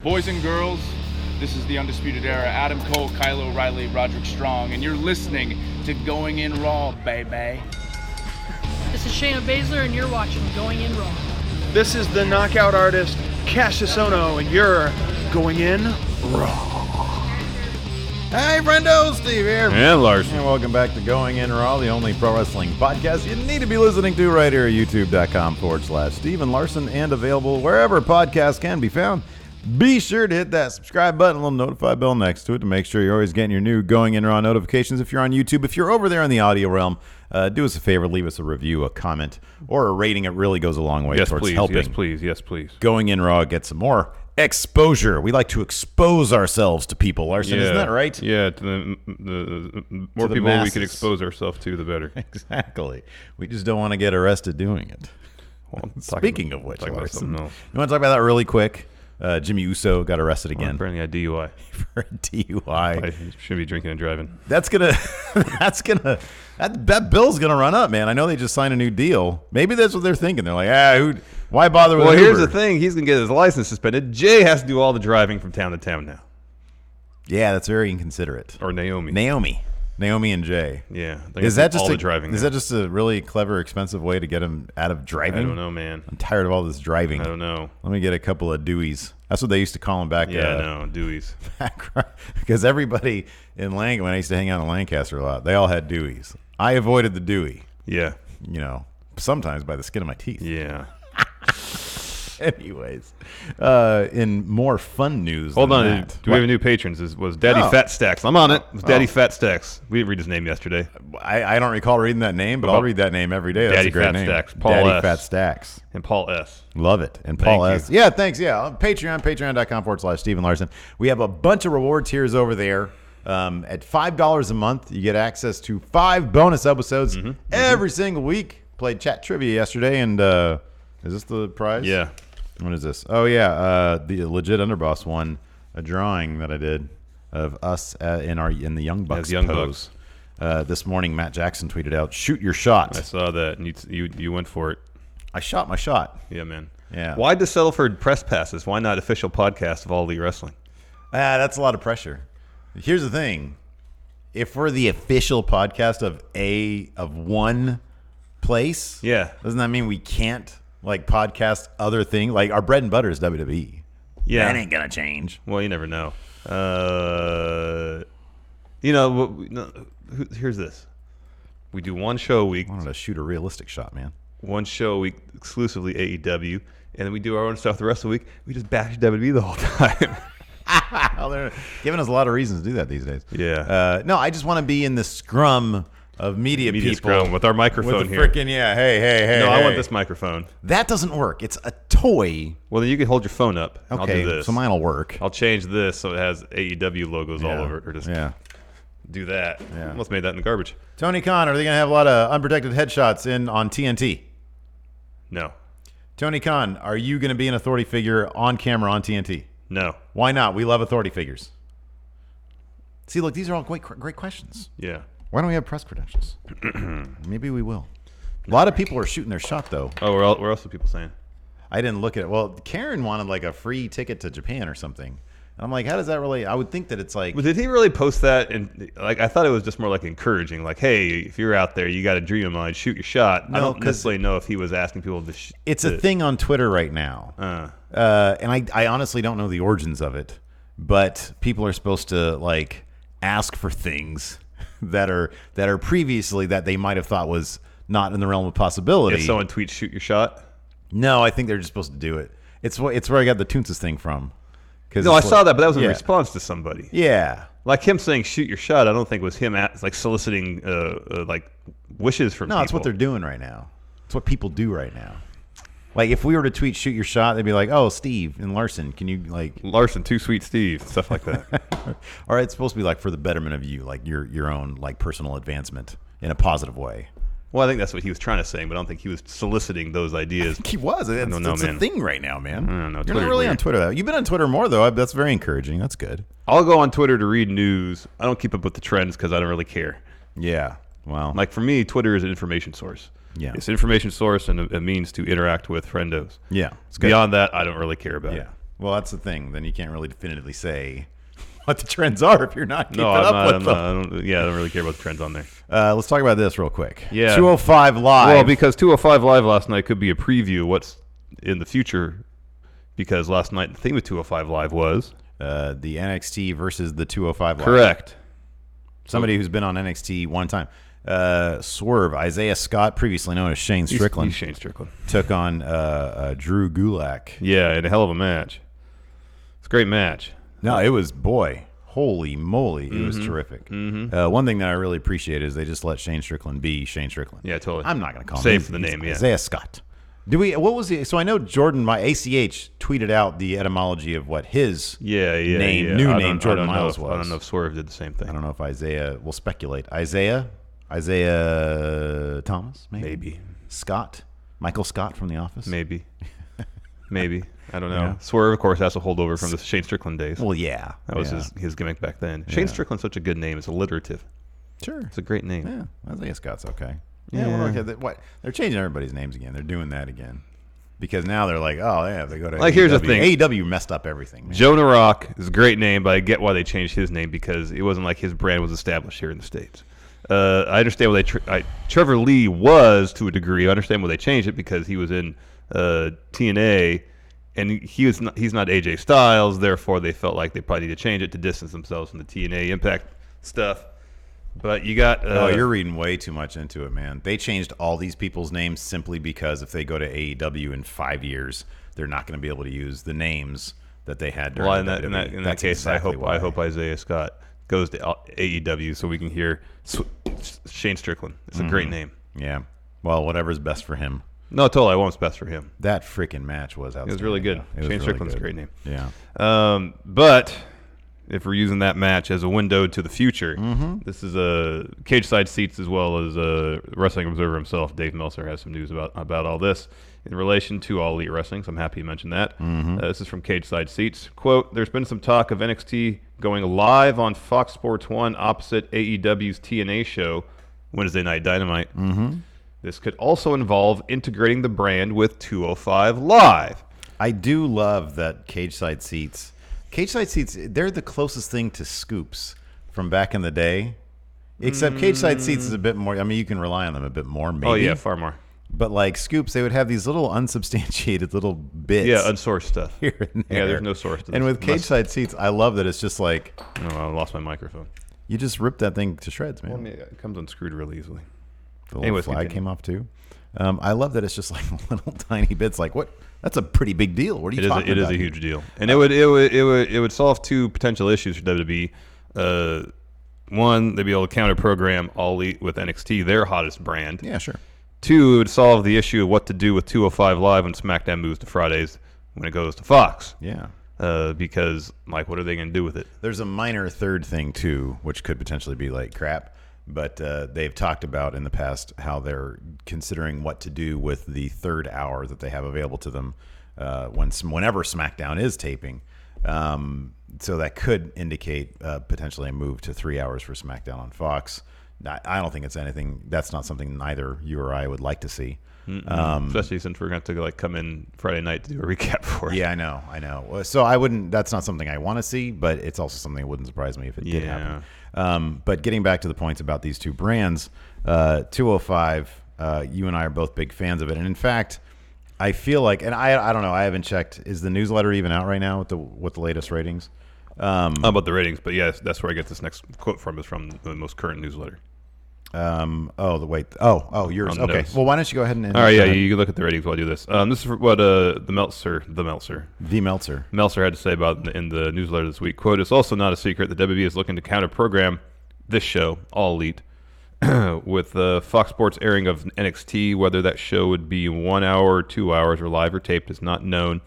Boys and girls, this is the Undisputed Era. Adam Cole, Kyle O'Reilly, Roderick Strong, and you're listening to Going In Raw, baby. This is Shayna Baszler, and you're watching Going In Raw. This is the knockout artist, Cassius Ohno, and you're Going In Raw. Hey, friendo, Steve here. And Larson. And welcome back to Going In Raw, the only pro wrestling podcast you need to be listening to right here at youtube.com/Steve and Larson, and available wherever podcasts can be found. Be sure to hit that subscribe button, a little notify bell next to it to make sure you're always getting your new Going In Raw notifications. If you're on YouTube, if you're over there in the audio realm, do us a favor, leave us a review, a comment, or a rating. It really goes a long way towards helping. Yes, please. Yes, please. Going In Raw get some more exposure. We like to expose ourselves to people, Larson. Isn't that right? Yeah, to the more people we can expose ourselves to, the better. Exactly. We just don't want to get arrested doing it. Well, Speaking of which, Larson, else. You want to talk about that really quick? Jimmy Uso got arrested again. Apparently a DUI. For a DUI. I shouldn't be drinking and driving. That bill's gonna run up, man. I know they just signed a new deal. Maybe that's what they're thinking. They're like, why bother with Uber? Well, here's the thing. He's gonna get his license suspended. Jay has to do all the driving from town to town now. Yeah, that's very inconsiderate. Or Naomi and Jay. Yeah. Is that just a really clever, expensive way to get him out of driving? I don't know, man. I'm tired of all this driving. I don't know. Let me get a couple of Deweys. That's what they used to call him back. Yeah, no, Deweys. Because everybody in when I used to hang out in Lancaster a lot, they all had Deweys. I avoided the Dewey. Yeah. Sometimes by the skin of my teeth. Yeah. Anyways, in more fun news. Hold on. That, do we have a new patrons? Was Daddy Fat Stacks. I'm on it. It was Daddy Fat Stacks. We didn't read his name yesterday. I don't recall reading that name, but I'll read that name every day. That's a great Fat name. Stacks. Paul Daddy S. Fat Stacks. And Paul S. Love it. And Paul Thank S. you. Yeah, thanks. Yeah. On patreon.com/Stephen Larson. We have a bunch of reward tiers over there. At $5 a month, you get access to 5 bonus episodes every single week. Played chat trivia yesterday, and is this the prize? Yeah. What is this? Oh, yeah. The Legit Underboss won a drawing that I did of us in the Young Bucks pose. This morning, Matt Jackson tweeted out, "Shoot your shot." I saw that, and you went for it. I shot my shot. Yeah, man. Yeah. Why to settle for press passes? Why not official podcast of All Elite Wrestling? That's a lot of pressure. Here's the thing. If we're the official podcast of one place, doesn't that mean we can't podcast other things? Like our bread and butter is WWE. Yeah. That ain't gonna change. Well, you never know. Here's this. We do one show a week. I wanted to shoot a realistic shot, man. One show a week exclusively AEW, and then we do our own stuff the rest of the week. We just bash WWE the whole time. Well, they're giving us a lot of reasons to do that these days. Yeah. No, I just want to be in the scrum of media people scrum with our microphone with here. Hey. No, I want this microphone. That doesn't work. It's a toy. Well, then you can hold your phone up. Okay, I'll do this. so mine'll work. I'll change this so it has AEW logos all over it, or just do that. Yeah. Almost made that in the garbage. Tony Khan, are they going to have a lot of unprotected headshots on TNT? No. Tony Khan, are you going to be an authority figure on camera on TNT? No. Why not? We love authority figures. See, look, these are all great questions. Yeah. Why don't we have press credentials? Maybe we will. A lot of people are shooting their shot, though. Oh, where else are people saying? I didn't look at it. Well, Karen wanted a free ticket to Japan or something. And I'm like, how does that really? I would think that it's like. But did he really post that? And I thought it was just more encouraging. Hey, if you're out there, you got a dream of mine, shoot your shot. No, I don't necessarily know if he was asking people to. It's a thing on Twitter right now. And I honestly don't know the origins of it, but people are supposed to ask for things that are previously that they might have thought was not in the realm of possibility. If someone tweets "shoot your shot," no, I think they're just supposed to do it. It's where I got the Toonces thing from. No, I saw that, but that was in response to somebody. Yeah, him saying "shoot your shot." I don't think it was him soliciting wishes from. No, it's what they're doing right now. It's what people do right now. If we were to tweet "shoot your shot," they'd be like, "Oh, Steve and Larson, can you Larson, too sweet Steve," stuff like that. Or it's supposed to be for the betterment of you, your own personal advancement in a positive way. Well, I think that's what he was trying to say, but I don't think he was soliciting those ideas. He was. It's a thing right now, man. I don't know. You're not really on Twitter, though. You've been on Twitter more, though. That's very encouraging. That's good. I'll go on Twitter to read news. I don't keep up with the trends because I don't really care. Yeah. Well. For me, Twitter is an information source. Yeah. It's an information source and a means to interact with friendos. Yeah. Beyond that, I don't really care about it. Well, that's the thing. Then you can't really definitively say what the trends are if you're not keeping No, up with them. I don't really care about the trends on there. Let's talk about this real quick. Yeah. 205 Live. Well, because 205 Live last night could be a preview of what's in the future, because last night the theme of 205 Live was the NXT versus the 205 Live. correct. Somebody who's been on NXT one time. Swerve, Isaiah Scott, previously known as Shane Strickland, He's Shane Strickland. took on Drew Gulak. Yeah, in a hell of a match. It's a great match. No, it was, boy, holy moly, it was terrific. One thing that I really appreciate is they just let Shane Strickland be Shane Strickland. Yeah, totally. I'm not going to call him. Save for the name, yeah. Isaiah Scott. What was he? So I know Jordan, my ACH, tweeted out the etymology of what his new name Jordan Miles was. I don't know if Swerve did the same thing. I don't know if Isaiah, we'll speculate. Isaiah Thomas, maybe. Scott, Michael Scott from The Office. Maybe. I don't know. Yeah. Swerve, of course, has a holdover from the Shane Strickland days. Well, yeah. That was his gimmick back then. Shane Strickland's such a good name. It's alliterative. Sure. It's a great name. Yeah, Isaiah Scott's okay. Yeah. Well, okay. What? They're changing everybody's names again. They're doing that again. Because now they're like, oh, yeah, they go to like, AEW. here's the thing. AEW messed up everything, man. Jonah Rock is a great name, but I get why they changed his name, because it wasn't like his brand was established here in the States. I understand why Trevor Lee was, to a degree. I understand why they changed it, because he was in TNA, and he's not AJ Styles. Therefore, they felt like they probably need to change it to distance themselves from the TNA Impact stuff. But you got... you're reading way too much into it, man. They changed all these people's names simply because if they go to AEW in 5 years, they're not going to be able to use the names that they had during well, the in WWE. that case, exactly I hope Isaiah Scott goes to AEW so we can hear Shane Strickland. It's a great name. Yeah. Well, whatever's best for him. No, totally. I want what's best for him. That freaking match was outstanding. It was really good. It was Shane really Strickland's good. a great name. Yeah. But if we're using that match as a window to the future, this is Cage Side Seats, as well as Wrestling Observer himself, Dave Meltzer, has some news about all this in relation to All Elite Wrestling, so I'm happy you mentioned that. This is from Cage Side Seats. Quote, there's been some talk of NXT going live on Fox Sports 1 opposite AEW's TNA show, Wednesday Night Dynamite. This could also involve integrating the brand with 205 Live. I do love that Cage Side Seats, they're the closest thing to Scoops from back in the day. Except Cage Side Seats is a bit more, I mean, you can rely on them a bit more, maybe. Oh, yeah, far more. But like Scoops, they would have these little unsubstantiated little bits. Yeah, unsourced stuff. Here and there. Yeah, there's no source to this. And with Cage Side Seats, I love that it's just like... Oh, I lost my microphone. You just rip that thing to shreds, man. Well, it comes unscrewed really easily. The little flag came off too. I love that it's just like little tiny bits. Like, what? That's a pretty big deal. What are you talking about? It is a huge deal, and it would solve two potential issues for WWE. One, they'd be able to counter program All Elite with NXT, their hottest brand. Yeah, sure. Two, it would solve the issue of what to do with 205 Live when SmackDown moves to Fridays when it goes to Fox. Yeah. Because, like, what are they going to do with it? There's a minor third thing too, which could potentially be like crap. But they've talked about in the past how they're considering what to do with the third hour that they have available to them whenever SmackDown is taping. So that could indicate potentially a move to 3 hours for SmackDown on Fox. I don't think it's anything. That's not something neither you or I would like to see. Especially since we're going to have to come in Friday night to do a recap for it. Yeah, I know. So I wouldn't. That's not something I want to see, but it's also something that wouldn't surprise me if it did happen. But getting back to the points about these two brands, 205, you and I are both big fans of it, and in fact, I feel like, and I don't know, I haven't checked. Is the newsletter even out right now with the latest ratings? About the ratings, but yes, that's where I get this next quote from. Is from the most current newsletter. Yours. Okay. Notes. Well, why don't you go ahead and all right, yeah, you can look at the ratings while I do this. This is what the Meltzer had to say about in the newsletter this week. Quote, it's also not a secret that WWE is looking to counter program this show, All Elite, with Fox Sports airing of NXT. Whether that show would be 1 hour or 2 hours or live or taped is not known.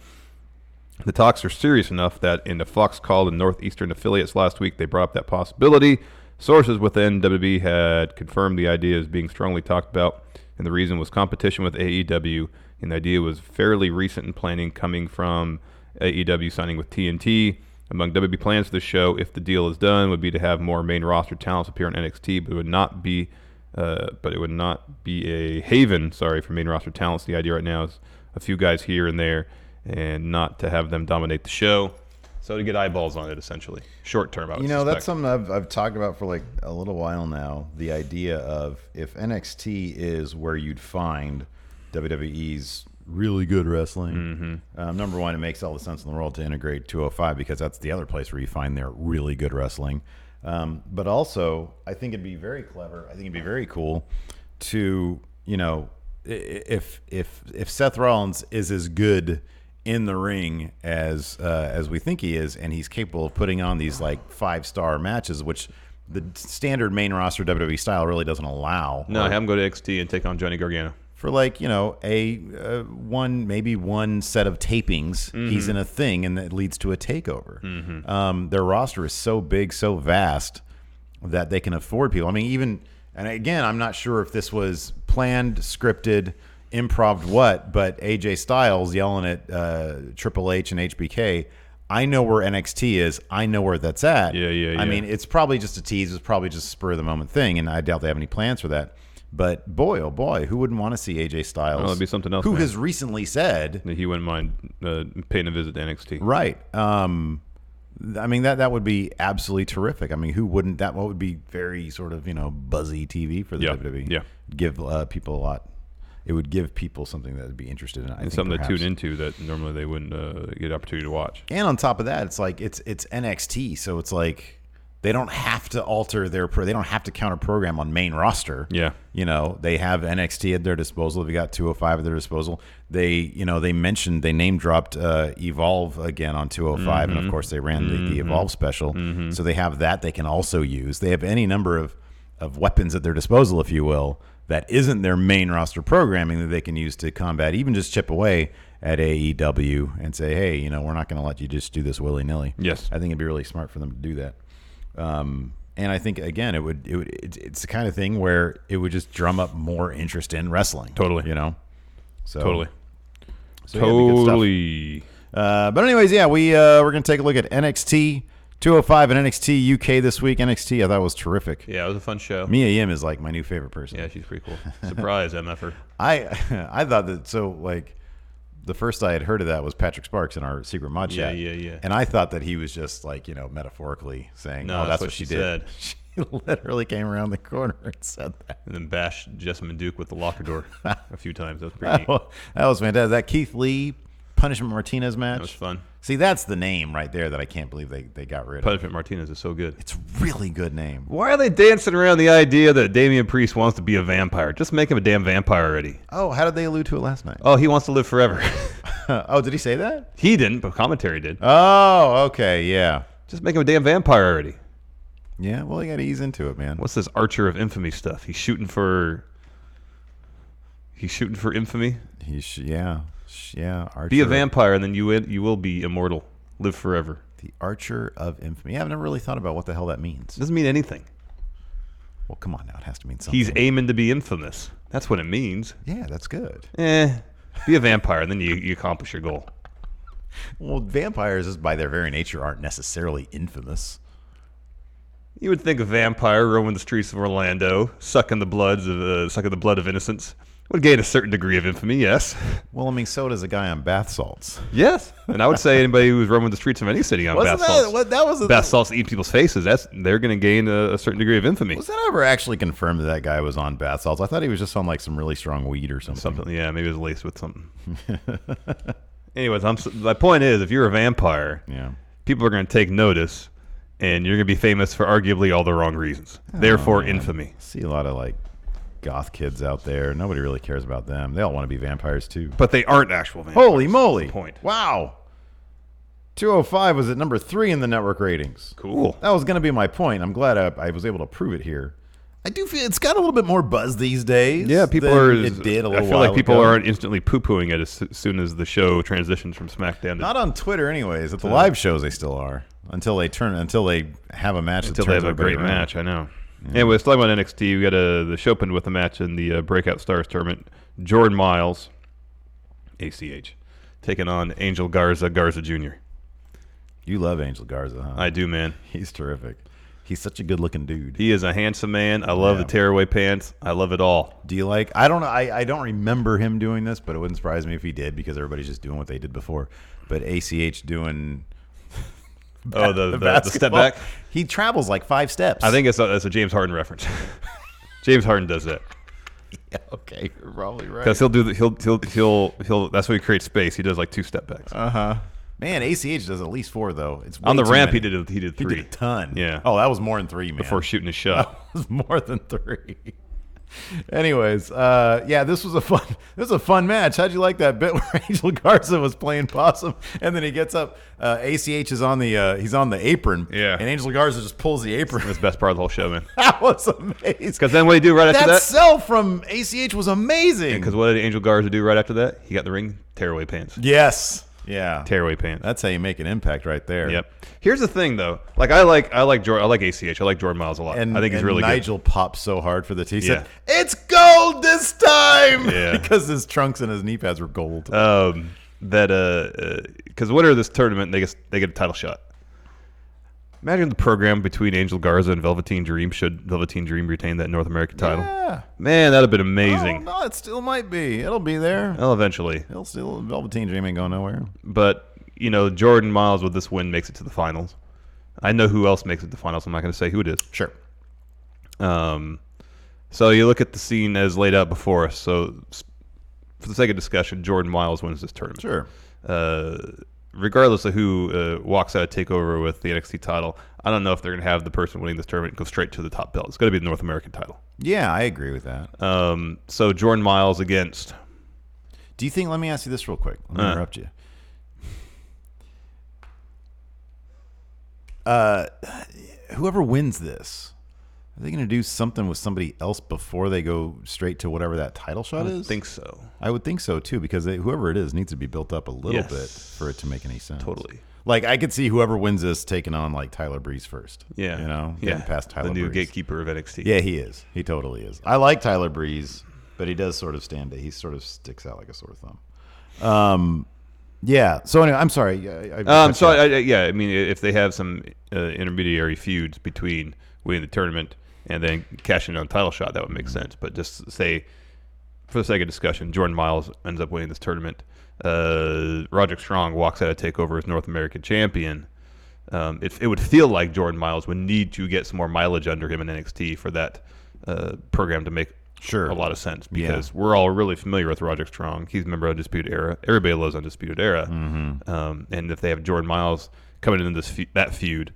The talks are serious enough that in a Fox call to Northeastern affiliates last week, they brought up that possibility. Sources within WWE had confirmed the idea as being strongly talked about, and the reason was competition with AEW, and the idea was fairly recent in planning, coming from AEW signing with TNT. Among WWE plans for the show, if the deal is done, would be to have more main roster talents appear on NXT, but it would not be a haven, for main roster talents. The idea right now is a few guys here and there, and not to have them dominate the show. So to get eyeballs on it, essentially, short term. I would suspect. That's something I've talked about for like a little while now. The idea of if NXT is where you'd find WWE's really good wrestling. Number one, it makes all the sense in the world to integrate 205 because that's the other place where you find their really good wrestling. But also, I think it'd be very clever. I think it'd be very cool to, if Seth Rollins is as good in the ring as we think he is, and he's capable of putting on these like 5-star matches, which the standard main roster WWE style really doesn't allow. No, have him go to NXT and take on Johnny Gargano. For like, maybe one set of tapings, he's in a thing, and that leads to a takeover. Their roster is so big, so vast that they can afford people. I mean, and again, I'm not sure if this was planned, scripted, improv, but AJ Styles yelling at Triple H and HBK, I know where NXT is. I know where that's at. Yeah. I mean, it's probably just a tease. It's probably just a spur of the moment thing, and I doubt they have any plans for that. But boy, oh boy, who wouldn't want to see AJ Styles? That'd be something else. Who has recently said that he wouldn't mind paying a visit to NXT. Right. I mean, that would be absolutely terrific. I mean, who wouldn't? That would be very sort of buzzy TV for the WWE. Yeah. Give people a lot. It would give people something that would be interested in. I think something perhaps to tune into that normally they wouldn't get an opportunity to watch. And on top of that, it's like it's NXT, so it's like they don't have to alter they don't have to counter program on main roster. Yeah. They have NXT at their disposal. They got 205 at their disposal. They name dropped Evolve again on 205, and of course they ran the Evolve special. So they have that they can also use. They have any number of weapons at their disposal, if you will, that isn't their main roster programming that they can use to combat, even just chip away at AEW and say, hey, we're not going to let you just do this willy-nilly. Yes. I think it'd be really smart for them to do that. And I think, again, it's the kind of thing where it would just drum up more interest in wrestling. Totally. So, totally. So totally. But anyways, yeah, we're going to take a look at NXT 205 and NXT UK this week. NXT, I thought was terrific. Yeah, it was a fun show. Mia Yim is like my new favorite person. Yeah, she's pretty cool. Surprise, MFer. I thought that, so like the first I had heard of that was Patrick Sparks in our secret mod chat. Yeah. And I thought that he was just like, metaphorically saying, no, that's what she did. Said. She literally came around the corner and said that. And then bashed Jessamine Duke with the locker door a few times. That was pretty neat. That was fantastic. That Keith Lee Punishment Martinez match. That was fun. See, that's the name right there that I can't believe they got rid of. Punishment Martinez is so good. It's a really good name. Why are they dancing around the idea that Damian Priest wants to be a vampire? Just make him a damn vampire already. Oh, how did they allude to it last night? Oh, he wants to live forever. Oh, did he say that? He didn't, but commentary did. Oh, okay, yeah. Just make him a damn vampire already. Yeah, well, you got to ease into it, man. What's this Archer of Infamy stuff? He's shooting for infamy. Archer. Be a vampire, and then you will be immortal. Live forever. The Archer of Infamy. Yeah, I've never really thought about what the hell that means. It doesn't mean anything. Well, come on now. It has to mean something. He's aiming to be infamous. That's what it means. Yeah, that's good. Be a vampire, and then you accomplish your goal. Well, vampires, just by their very nature, aren't necessarily infamous. You would think a vampire roaming the streets of Orlando, sucking the blood of innocence, would gain a certain degree of infamy, yes. Well, I mean, so does a guy on bath salts. Yes, and I would say anybody who's roaming the streets of any city on bath salts, bath salts eat people's faces. They're going to gain a certain degree of infamy. Was that ever actually confirmed that guy was on bath salts? I thought he was just on like some really strong weed or something. Yeah, maybe it was laced with something. Anyways, my point is, if you're a vampire, people are going to take notice, and you're going to be famous for arguably all the wrong reasons. Therefore, infamy. I see a lot of like goth kids out there. Nobody really cares about them. They all want to be vampires too. But they aren't actual vampires. Holy moly. That's the point. Wow. 205 was at number 3 in the network ratings. Cool. That was going to be my point. I'm glad I was able to prove it here. I do feel it's got a little bit more buzz these days. Yeah, it did a little while I feel like people ago. aren't instantly poo-pooing it as soon as the show transitions from SmackDown. Not on Twitter, anyways. At the live shows, they still are until they have a match. Until they have a great match, I know. Yeah. Anyway, let's talk about NXT. We got the show opened with a match in the Breakout Stars tournament. Jordan Miles, ACH, taking on Angel Garza Jr. You love Angel Garza, huh? I do, man. He's terrific. He's such a good-looking dude. He is a handsome man. I love the tearaway pants. I love it all. Do you like? I don't know. I don't remember him doing this, but it wouldn't surprise me if he did because everybody's just doing what they did before. But ACH doing the step back. He travels like 5 steps. I think it's a James Harden reference. James Harden does that. Yeah, okay, you're probably right. Because he'll do he'll that's why he creates space. He does like 2 step backs. Man, ACH does at least 4 though. It's on the ramp. many. He did 3. He did a ton. Yeah. Oh, that was more than 3, man. Before shooting his shot. That was more than 3. Anyways, this was a fun match. How'd you like that bit where Angel Garza was playing possum and then he gets up? ACH is on he's on the apron. Yeah. And Angel Garza just pulls the apron. That's the best part of the whole show, man. That was amazing. Because then what did he do right after that? That sell from ACH was amazing. Because what did Angel Garza do right after that? He got in the ring, tearaway pants. Yes. Yeah. Tearaway pants. That's how you make an impact right there. Yep. Here's the thing, though. Like I like ACH. I like Jordan Miles a lot. I think he's really Nigel popped so hard for the T. He said, Yeah. "It's gold this time." Yeah. Because his trunks and his knee pads were gold. Because winner of this tournament, they get a title shot. Imagine the program between Angel Garza and Velveteen Dream should Velveteen Dream retain that North American title. Yeah. Man, that'd have been amazing. Oh, no, it still might be. It'll be there. Well, eventually. It'll still Velveteen Dream ain't going nowhere. But, Jordan Miles with this win makes it to the finals. I know who else makes it to the finals. I'm not going to say who it is. Sure. So you look at the scene as laid out before us. So for the sake of discussion, Jordan Miles wins this tournament. Sure. Regardless of who walks out of TakeOver with the NXT title, I don't know if they're going to have the person winning this tournament go straight to the top belt. It's going to be the North American title. Yeah, I agree with that. So Jordan Miles against... Do you think, let me ask you this real quick. Let me interrupt you. Whoever wins this, are they going to do something with somebody else before they go straight to whatever that title shot is? I think so. I would think so, too, because whoever it is needs to be built up a little Yes. bit for it to make any sense. Totally. Like, I could see whoever wins this taking on, like, Tyler Breeze first. Yeah. Getting past Tyler the new Breeze. gatekeeper of NXT. Yeah, he is. He totally is. I like Tyler Breeze, but he does sort of he sort of sticks out like a sore thumb. Yeah. So anyway, I'm sorry. I mean, if they have some intermediary feuds between winning the tournament and then cashing in on a title shot, that would make sense. But just say, for the sake of discussion, Jordan Miles ends up winning this tournament. Roderick Strong walks out of TakeOver as North American champion. It would feel like Jordan Miles would need to get some more mileage under him in NXT for that program to make a lot of sense, because we're all really familiar with Roderick Strong. He's a member of Undisputed Era. Everybody loves Undisputed Era. And if they have Jordan Miles coming into that feud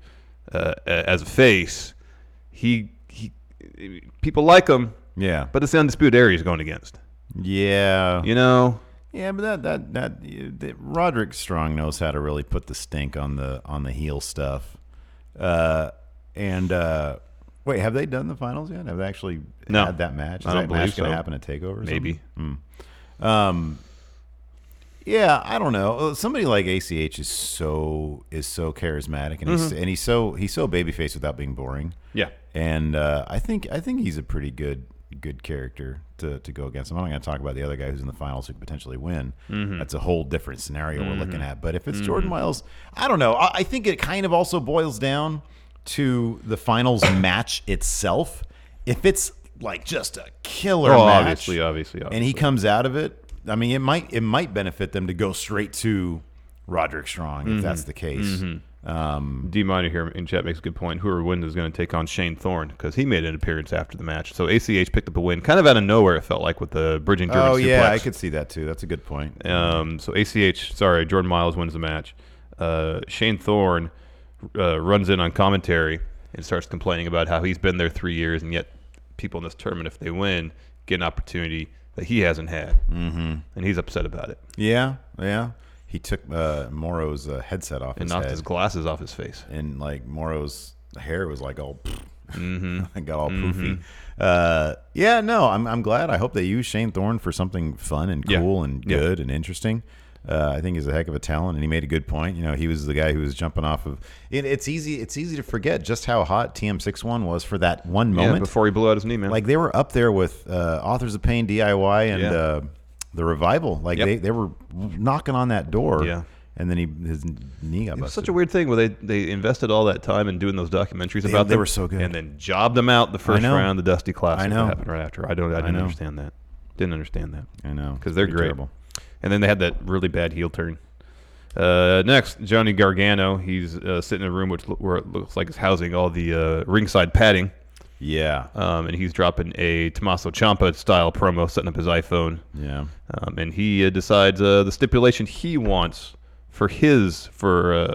as a face, people like him. Yeah. But it's the Undisputed Era he's going against. Yeah. Yeah, but that Roderick Strong knows how to really put the stink on the heel stuff. Wait, have they done the finals yet? Have they actually had that match? Is that match going to happen at TakeOver? Maybe. Yeah, I don't know. Somebody like ACH is so charismatic, and he's so babyface without being boring. Yeah, and I think he's a pretty good character to go against. I'm not going to talk about the other guy who's in the finals who could potentially win. That's a whole different scenario we're looking at. But if it's Jordan Miles, I don't know. I think it kind of also boils down to the finals match itself. If it's like just a killer match, obviously, and he comes out of it, I mean, it might benefit them to go straight to Roderick Strong if that's the case. D Minor here in chat makes a good point. Whoever wins is going to take on Shane Thorne, because he made an appearance after the match. So ACH picked up a win, kind of out of nowhere. It felt like with the bridging German suplex. Oh yeah, I could see that too. That's a good point. So Jordan Miles wins the match. Shane Thorne runs in on commentary and starts complaining about how he's been there 3 years, and yet people in this tournament, if they win, get an opportunity that he hasn't had, and he's upset about it. Yeah. He took Moro's headset off and his knocked head. his glasses off his face, and like Moro's hair was like all, got all poofy. I'm glad. I hope they use Shane Thorne for something fun and cool and good and interesting. I think he's a heck of a talent, and he made a good point. He was the guy who was jumping off of. It's easy to forget just how hot TM61 was for that one moment before he blew out his knee, man. Like they were up there with Authors of Pain, DIY, and the Revival. Like they were knocking on that door. Yeah. and then his knee got busted. It was such a weird thing where they invested all that time in doing those documentaries about them. They were so good. And then jobbed them out the first round, the Dusty Classic. I know. That happened right after. I didn't understand that. Didn't understand that. I know. Because they're great. Terrible. And then they had that really bad heel turn. Next, Johnny Gargano. He's sitting in a room where it looks like it's housing all the ringside padding. Yeah. And he's dropping a Tommaso Ciampa style promo, setting up his iPhone. Yeah. And he decides the stipulation he wants for his particular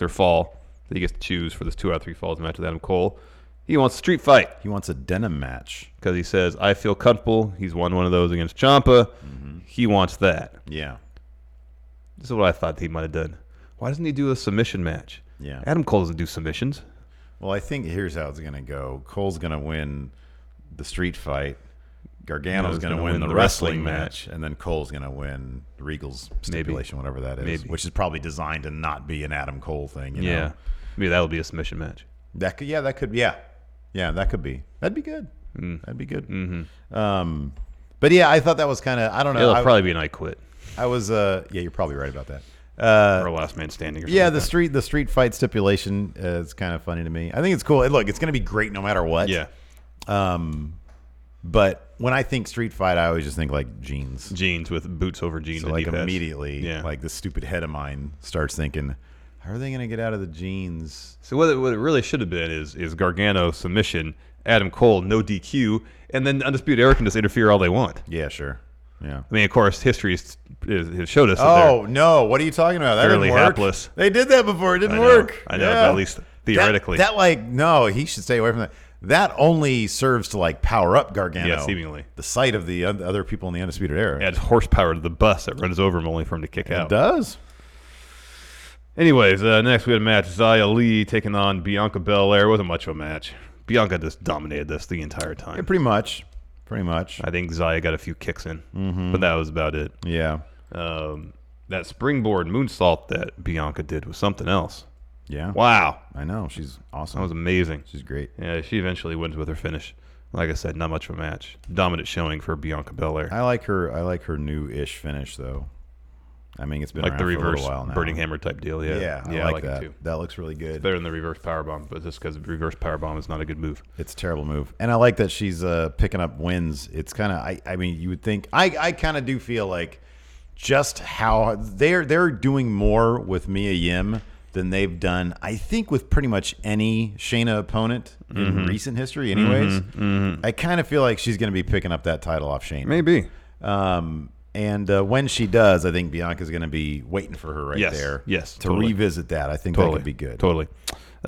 fall that he gets to choose for this 2 out of 3 falls match with Adam Cole. He wants a street fight. He wants a denim match. Because he says, I feel comfortable. He's won one of those against Ciampa. Mm-hmm. He wants that. Yeah. This is what I thought he might have done. Why doesn't he do a submission match? Yeah. Adam Cole doesn't do submissions. Well, I think here's how it's going to go. Cole's going to win the street fight. Gargano's going to win the wrestling match. And then Cole's going to win Regal's stipulation, whatever that is. Which is probably designed to not be an Adam Cole thing. You know? Maybe that'll be a submission match. That could be. That'd be good. That'd be good. Mm-hmm. But yeah, I thought that was kind of, I don't know. It'll probably be an I quit. I was, you're probably right about that. Or a last man standing. Or something like the street fight stipulation is kind of funny to me. I think it's cool. Look, it's going to be great no matter what. Yeah. But when I think street fight, I always just think like jeans. Jeans with boots over jeans. So and like knee pads. Immediately, like this stupid head of mine starts thinking, how are they going to get out of the jeans? So what it really should have been is Gargano submission, Adam Cole no DQ, and then Undisputed Era can just interfere all they want. Yeah, sure. Yeah. I mean, of course, history has showed us that oh, no. What are you talking about? That fairly didn't work. hapless. They did that before. It didn't work. I know, but at least theoretically. No, he should stay away from that. That only serves to, like, power up Gargano. Yeah, seemingly. The sight of the other people in the Undisputed Era. It adds horsepower to the bus that runs over him only for him to kick out. It does. Anyways, next we had a match. Xia Li taking on Bianca Belair. It wasn't much of a match. Bianca just dominated this the entire time. Yeah, pretty much. Pretty much. I think Xia got a few kicks in, but that was about it. Yeah. That springboard moonsault that Bianca did was something else. Yeah. Wow. I know. She's awesome. That was amazing. She's great. Yeah, she eventually wins with her finish. Like I said, not much of a match. Dominant showing for Bianca Belair. I like her new-ish finish, though. I mean, it's been like around the reverse for a little while now. Burning Hammer type deal. Yeah. I like that. It too. That looks really good. It's better than the reverse powerbomb, but just because reverse powerbomb is not a good move. It's a terrible move, and I like that she's picking up wins. It's kind of, I mean, you would think I kind of do feel like just how they're doing more with Mia Yim than they've done, I think, with pretty much any Shayna opponent in recent history. Anyways, I kind of feel like she's going to be picking up that title off Shayna. Maybe. And when she does, I think Bianca's going to be waiting for her there. Yes, to revisit that. I think that could be good. Totally.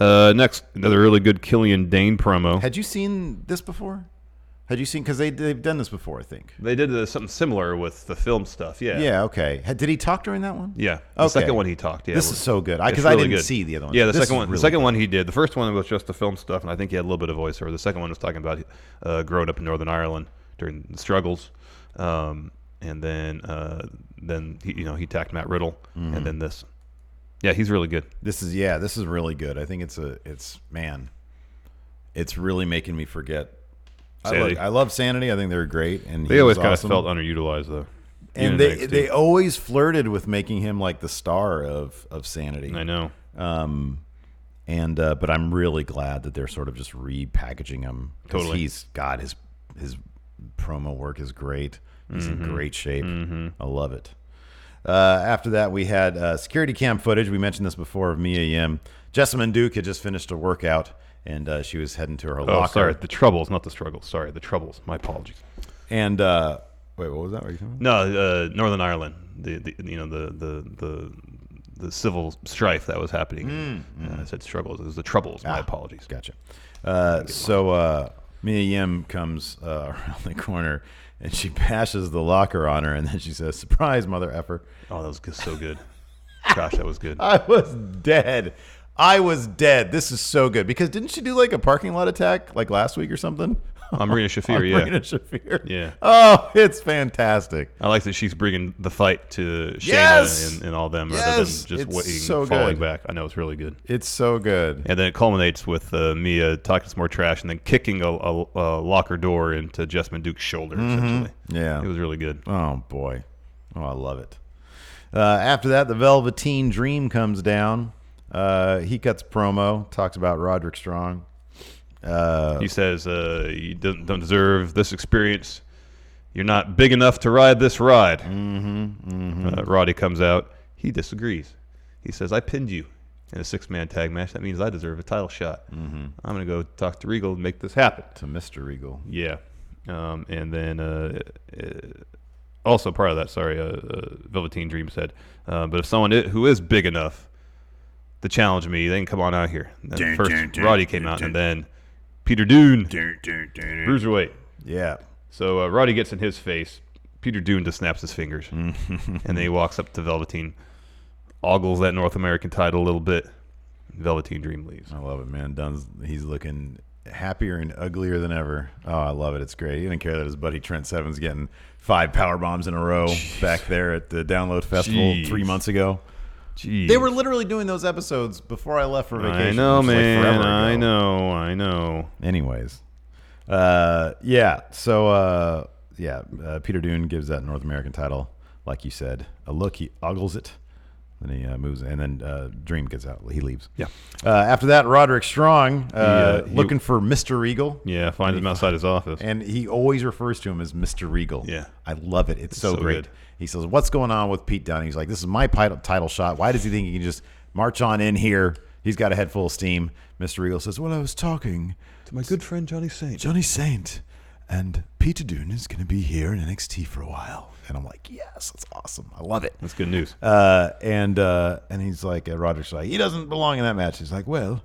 Next, another really good Killian Dane promo. Had you seen this before? Had you seen? Because they've done this before, I think. They did something similar with the film stuff. Yeah. Yeah. Okay. Did he talk during that one? Yeah. The second one he talked. Yeah. This is so good. Because I didn't see the other one. Yeah. The second one. The second one he did. The first one was just the film stuff, and I think he had a little bit of voiceover. The second one was talking about growing up in Northern Ireland during the struggles. And then he tacked Matt Riddle, and then this. Yeah, he's really good. This is really good. I think it's really making me forget. I love Sanity. I think they're great, and they always kind of felt underutilized though. And they always flirted with making him like the star of Sanity. I know. But I'm really glad that they're sort of just repackaging him. Totally. He's got his promo work is great. He's in great shape. I love it. After that, we had security cam footage. We mentioned this before of Mia Yim. Jessamine Duke had just finished a workout, and she was heading to her locker. Sorry, the Troubles, not the Struggles. Sorry, the Troubles. My apologies. And wait, what was that? What were you talking about? No, Northern Ireland. The civil strife that was happening. I said Struggles. It was the Troubles. My apologies. Gotcha. Mia Yim comes around the corner, and she bashes the locker on her, and then she says, "Surprise, mother effer." Oh, that was so good. Gosh, that was good. I was dead. This is so good. Because didn't she do like a parking lot attack like last week or something? Marina Shafir, yeah. Marina Shafir. Yeah. Oh, it's fantastic. I like that she's bringing the fight to Shayna and all them rather than just falling back. I know, it's really good. It's so good. And then it culminates with Mia talking some more trash and then kicking a locker door into Jessamine Duke's shoulder, essentially. Yeah. It was really good. Oh, boy. Oh, I love it. After that, the Velveteen Dream comes down. He cuts promo, talks about Roderick Strong. He says you don't deserve this experience. You're not big enough to ride this ride. Roddy comes out. He disagrees. He says, I pinned you in a 6-man tag match. That means I deserve a title shot. I'm going to go talk to Regal and make this happen. To Mr. Regal. Yeah. And then also part of that, Velveteen Dream said, but if someone who is big enough to challenge me, they can come on out here. Then first, Roddy came out, and then Peter Dune, Bruiserweight. Yeah. So Roddy gets in his face. Peter Dune just snaps his fingers. And then he walks up to Velveteen, ogles that North American title a little bit. Velveteen Dream leaves. I love it, man. He's looking happier and uglier than ever. Oh, I love it. It's great. He didn't care that his buddy Trent Seven's getting 5 power bombs in a row back there at the Download Festival 3 months ago. Jeez. They were literally doing those episodes before I left for vacation. I know, man. Like forever ago. I know. Anyways. Yeah. So, Peter Dune gives that North American title, like you said, a look. He ogles it. Then he moves, and then Dream gets out. He leaves. Yeah. After that, Roderick Strong looking for Mr. Regal. Yeah, finds him outside his office. And he always refers to him as Mr. Regal. Yeah. I love it. It's so great. Good. He says, what's going on with Pete Dunne? He's like, this is my title shot. Why does he think he can just march on in here? He's got a head full of steam. Mr. Regal says, well, I was talking to my good friend Johnny Saint. Johnny Saint. And Peter Dune is going to be here in NXT for a while. And I'm like, yes, that's awesome. I love it. That's good news. And he's like, Roderick's like, he doesn't belong in that match. He's like, well,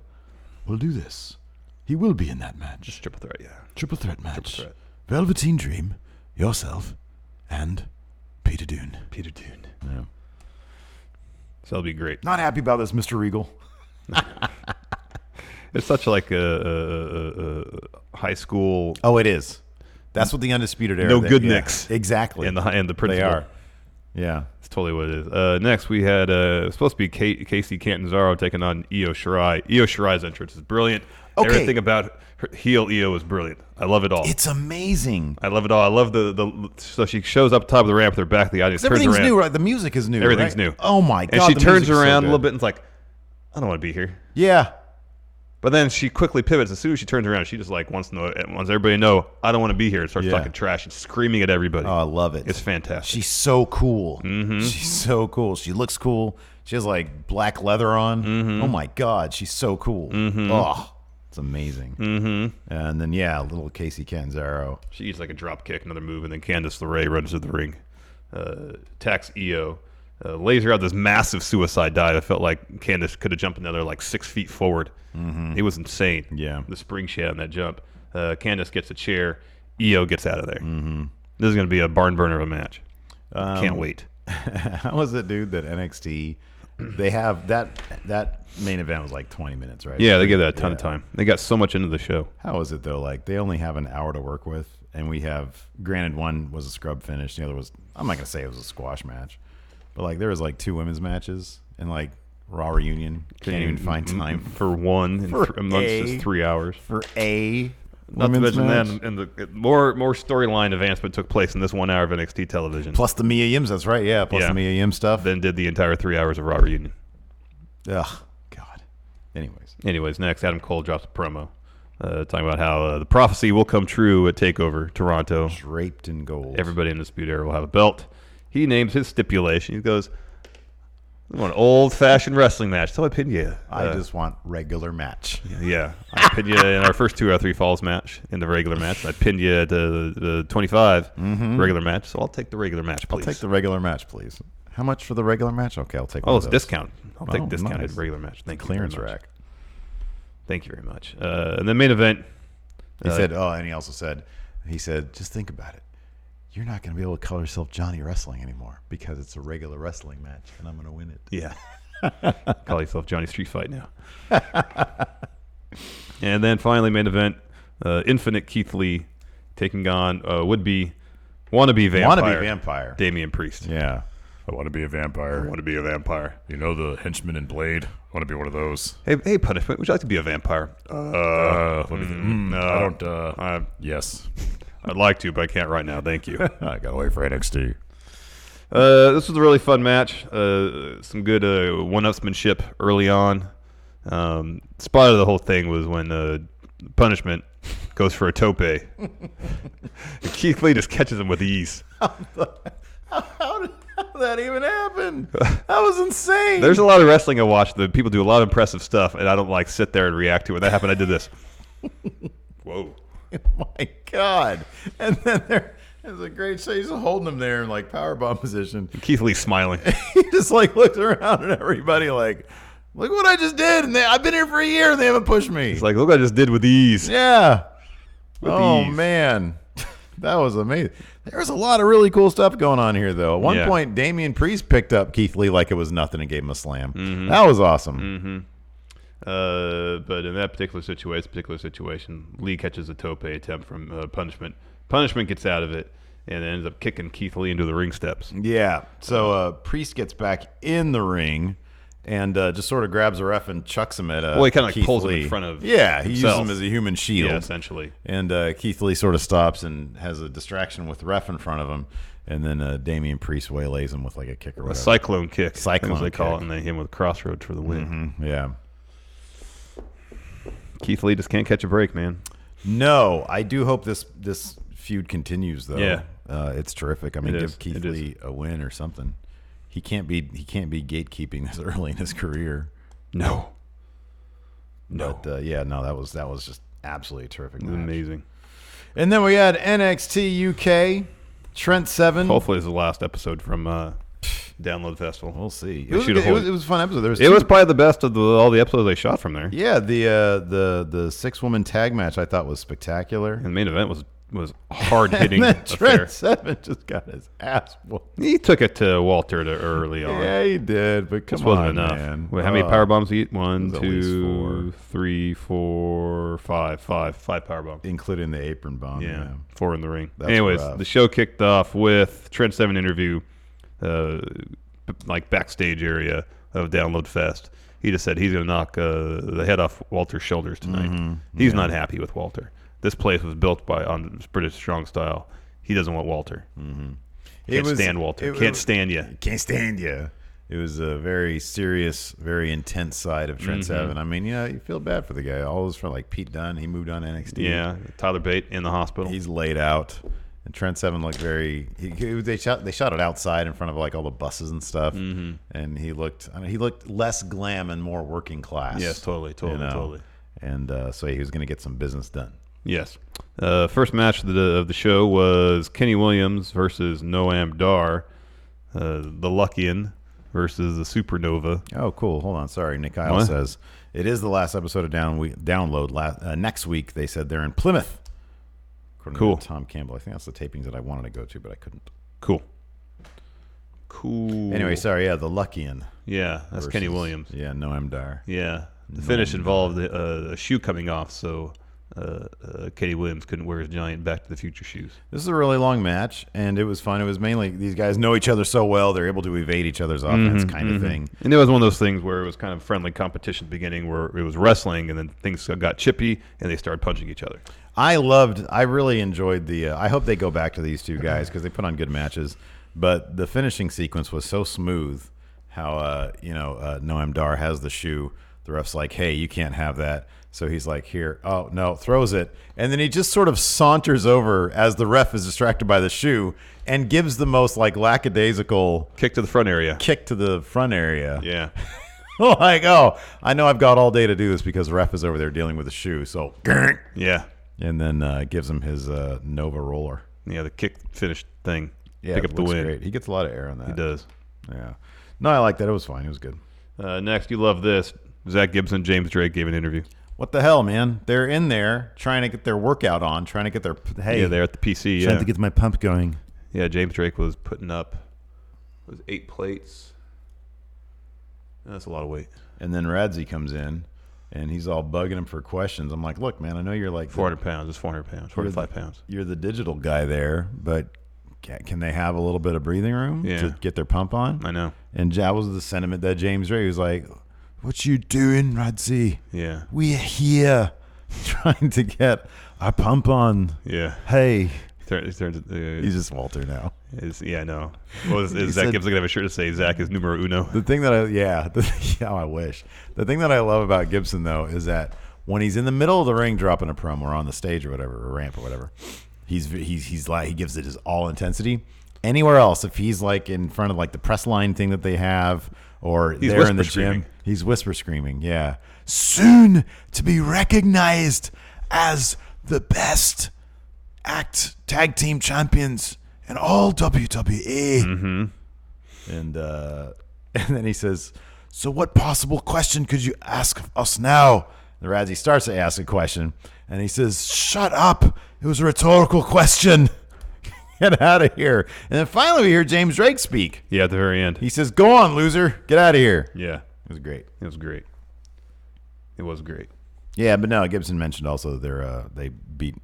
we'll do this. He will be in that match. Just triple threat, yeah. Triple threat match. Triple threat. Velveteen Dream, yourself, and Peter Dune. Peter Dune. Yeah. So that'll be great. Not happy about this, Mr. Regal. It's such like a high school. Oh, it is. That's what the Undisputed Era. No good Knicks. Exactly. And the principal. They are. Yeah. That's totally what it is. Next, we had supposed to be Casey Catanzaro taking on Io Shirai. Io Shirai's entrance is brilliant. Okay. Everything about her heel Io is brilliant. I love it all. It's amazing. I love it all. I love the so she shows up top of the ramp with her back to the audience. Everything's new, right? The music is new. Everything's right? new. Oh my god! And she turns around around a little bit and is like, I don't want to be here. Yeah. But then she quickly pivots. As soon as she turns around, she just like wants everybody to know, I don't want to be here. And starts talking trash and screaming at everybody. Oh, I love it. It's fantastic. She's so cool. Mm-hmm. She's so cool. She looks cool. She has like black leather on. Mm-hmm. Oh my god, she's so cool. Mm-hmm. Oh, it's amazing. Mm-hmm. And then little Casey Catanzaro. She eats like a drop kick, another move, and then Candice LeRae runs to the ring, attacks Io, lays her out this massive suicide dive. I felt like Candice could have jumped another like 6 feet forward. Mm-hmm. It was insane. Yeah, the spring she had on that jump. Candice gets a chair. Io gets out of there. Mm-hmm. This is going to be a barn burner of a match. Can't wait. How was it, dude? That NXT they have that main event was like 20 minutes, right? Yeah, they give that a ton of time. They got so much into the show. How is it though? Like they only have an hour to work with, and we have granted one was a scrub finish, the other was I'm not gonna say it was a squash match, but like there was like 2 women's matches and like Raw reunion. Can't even find time for one in a month is 3 hours for a. Not to mention that, and the more storyline advancement took place in this 1 hour of NXT television. Plus the Mia Yims, that's right, yeah. Plus the Mia Yim stuff. Then did the entire 3 hours of Raw reunion. Ugh, God. Anyways, next Adam Cole drops a promo, talking about how the prophecy will come true at Takeover Toronto. Draped in gold. Everybody in the Dispute Era will have a belt. He names his stipulation. He goes, I want an old-fashioned wrestling match. So I pin you. I just want regular match. Yeah. I pinned you in our first 2 out of 3 falls match in the regular match. I pinned you at the 25 regular match. So I'll take the regular match, please. I'll take the regular match, please. How much for the regular match? Okay, I'll take it's a discount. I'll take discounted regular match. Thank you clearance very much. rack. Thank you very much. And then main event. He said, and he also said, just think about it. You're not going to be able to call yourself Johnny Wrestling anymore because it's a regular wrestling match, and I'm going to win it. Yeah. Call yourself Johnny Street Fight now. And then finally, main event, Infinite Keith Lee taking on wannabe vampire. Damian Priest. Yeah. I want to be a vampire. I want to be a vampire. You know the henchman in Blade? I want to be one of those. Hey, Punishment, would you like to be a vampire? Yes. I'd like to, but I can't right now. Thank you. I got to wait for NXT. This was a really fun match. Some good one-upsmanship early on. Spot of the whole thing was when Punishment goes for a tope. Keith Lee just catches him with ease. How did that even happen? That was insane. There's a lot of wrestling I watch that people do a lot of impressive stuff, and I don't like sit there and react to it. When that happened, I did this. Whoa. Oh my God. And then there's a great shot. He's holding him there in like powerbomb position. Keith Lee smiling. He just like looks around at everybody like, look what I just did. And I've been here for a year and they haven't pushed me. It's like, look what I just did with ease. Yeah. With oh, ease. man. That was amazing. There was a lot of really cool stuff going on here, though. At one point, Damian Priest picked up Keith Lee like it was nothing and gave him a slam. Mm-hmm. That was awesome. But in that particular situation, Lee catches a tope attempt from Punishment. Punishment gets out of it and ends up kicking Keith Lee into the ring steps. Yeah. So Priest gets back in the ring and just sort of grabs a ref and chucks him at Well, he kind of like Keith pulls Lee. him in front of Yeah, he himself. uses him as a human shield. Yeah, essentially. And Keith Lee sort of stops and has a distraction with the ref in front of him. And then Damian Priest waylays him with like a kick or A whatever. cyclone kick, Cyclone as they call kick. it, and they hit him with Crossroads for the win. Mm-hmm. Yeah. Keith Lee just can't catch a break, man. No, I do hope this feud continues though. Yeah. It's terrific. I mean, It give is. Keith It is. Lee a win or something. He can't be gatekeeping this early in his career. No. But that was just absolutely terrific. It was match. amazing. And then we had NXT UK, Trent Seven. Hopefully, it's the last episode from Download Festival. We'll see. They should have It was a fun episode. It was probably the best of all the episodes they shot from there. Yeah, the 6-woman tag match I thought was spectacular. And the main event was hard hitting And then affair. Trent Seven just got his ass whooped. He took it to Walter early on. Yeah, he did, but come This wasn't on, enough. man. Wait, how many power bombs he eat? it 1, was at least 2, 3, 4, 5. 5 power bombs. including the apron bomb. Yeah, 4 in the ring. That's Anyways, rough. the show kicked off with Trent Seven interview, like backstage area of Download Fest. He just said he's going to knock the head off Walter's shoulders tonight. Mm-hmm. He's not happy with Walter. This place was built on British strong style. He doesn't want Walter. Mm-hmm. Can't stand Walter. Can't stand you. Can't stand you. It was a very serious, very intense side of Trent Mm-hmm. Seven. I mean, you feel bad for the guy. All his friends, like Pete Dunne, he moved on to NXT. Yeah, Tyler Bate in the hospital. He's laid out. And Trent Seven looked very. They shot it outside in front of like all the buses and stuff. Mm-hmm. And he looked less glam and more working class. Yes, totally. And so he was going to get some business done. Yes. First match of the show was Kenny Williams versus Noam Dar, the Luckian versus the Supernova. Oh, cool. Hold on. Sorry. Nick Kyle What? says it is the last episode of Download. Next week, they said they're in Plymouth. According Cool. to Tom Campbell. I think that's the tapings that I wanted to go to, but I couldn't. Cool. Anyway, sorry. Yeah, the Luckian. Yeah, that's versus- Kenny Williams. Yeah, Noam Dar. Yeah. The finish involved a shoe coming off, so Kenny Williams couldn't wear his giant Back to the Future shoes. This is a really long match, and it was fun. It was mainly these guys know each other so well; they're able to evade each other's offense, kind of thing. And it was one of those things where it was kind of friendly competition at the beginning, where it was wrestling, and then things got chippy, and they started punching each other. I really enjoyed the. I hope they go back to these two guys because they put on good matches. But the finishing sequence was so smooth. How Noam Dar has the shoe. The ref's like, "Hey, you can't have that." So he's like, "Here." Oh no, throws it, and then he just sort of saunters over as the ref is distracted by the shoe and gives the most like lackadaisical Kick to the front area. kick to the front area. Yeah. Like, oh, I know I've got all day to do this because the ref is over there dealing with the shoe. So, Yeah. and then gives him his Nova roller. Yeah, the kick finish thing. Yeah, Pick it up the looks win. Great. He gets a lot of air on that. He does. Yeah. No, I like that. It was fine. It was good. Next, you love this. Zach Gibson, James Drake gave an interview. What the hell, man? They're in there trying to get their workout on, trying to get their Yeah, they're at the PC. trying Yeah, to get my pump going. yeah. James Drake was putting up 8 plates. That's a lot of weight. And then Radzi comes in, and he's all bugging him for questions. I'm like, look, man, I know you're like 400 pounds. It's 400 pounds. 45 pounds. You're the digital guy there, but can they have a little bit of breathing room to get their pump on? I know. And that was the sentiment that James Drake was like, "What you doing, Radzi? Yeah. We're here trying to get our pump on. Yeah. Hey." He's just Walter now. Yeah, I know. Well, is Zach Gibson gonna have a shirt to say Zach is numero uno? The thing that I wish. The thing that I love about Gibson though is that when he's in the middle of the ring dropping a promo or on the stage or whatever, or ramp or whatever, he's like, he gives it his all intensity. Anywhere else, if he's like in front of like the press line thing that they have, or he's there in the screaming. gym, he's whisper screaming. Yeah, soon to be recognized as the best tag team champions in all WWE. Mm-hmm. And then he says, "So what possible question could you ask us now?" The Razzie starts to ask a question, and he says, "Shut up! It was a rhetorical question." Get out of here. And then finally we hear James Drake speak. Yeah, at the very end. He says, "Go on, loser. Get out of here." Yeah. It was great. It was great. It was great. Yeah, but no, Gibson mentioned also that they beat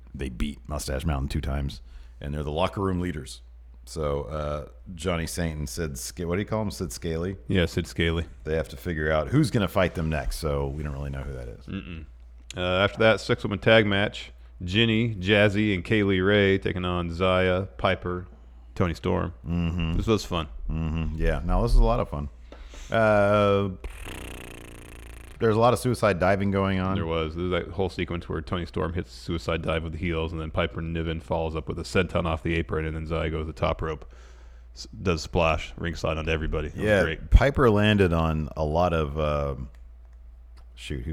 Mustache Mountain 2 times, and they're the locker room leaders. So Johnny Saint and Sid, what do you call him? Sid Scaley? Yeah, Sid Scaley. They have to figure out who's going to fight them next, so we don't really know who that is. After that, 6-woman tag match. Ginny, Jazzy, and Kaylee Ray taking on Zaya, Piper, Toni Storm. Mm-hmm. This was fun. Mm-hmm. Yeah, no, this is a lot of fun. There's a lot of suicide diving going on. There's that whole sequence where Toni Storm hits suicide dive with the heels, and then Piper Niven follows up with a senton off the apron, and then Zaya goes to the top rope, does splash ringside onto everybody. It was great. Piper landed on a lot of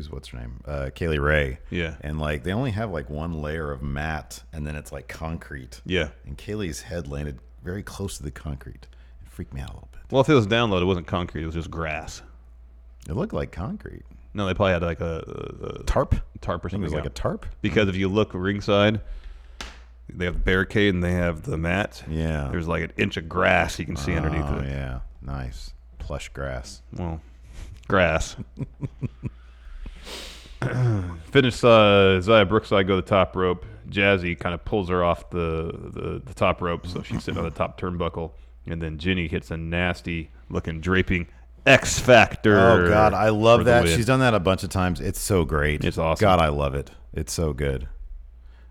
what's her name? Kaylee Ray. Yeah. And like they only have like one layer of mat, and then it's like concrete. Yeah. And Kaylee's head landed very close to the concrete. It freaked me out a little bit. Well, if it was download, it wasn't concrete. It was just grass. It looked like concrete. No, they probably had like a tarp. Tarp or something. It was like a tarp. Because if you look ringside, they have the barricade and they have the mat. Yeah. There's like an inch of grass you can see underneath it. Oh yeah, nice plush grass. Well, grass. Finish Zaya Brookside go to the top rope. Jazzy kind of pulls her off the top rope, so she's sitting on the top turnbuckle. And then Ginny hits a nasty looking draping X Factor. Oh God, I love that. Win. She's done that a bunch of times. It's so great. It's awesome. God, I love it. It's so good.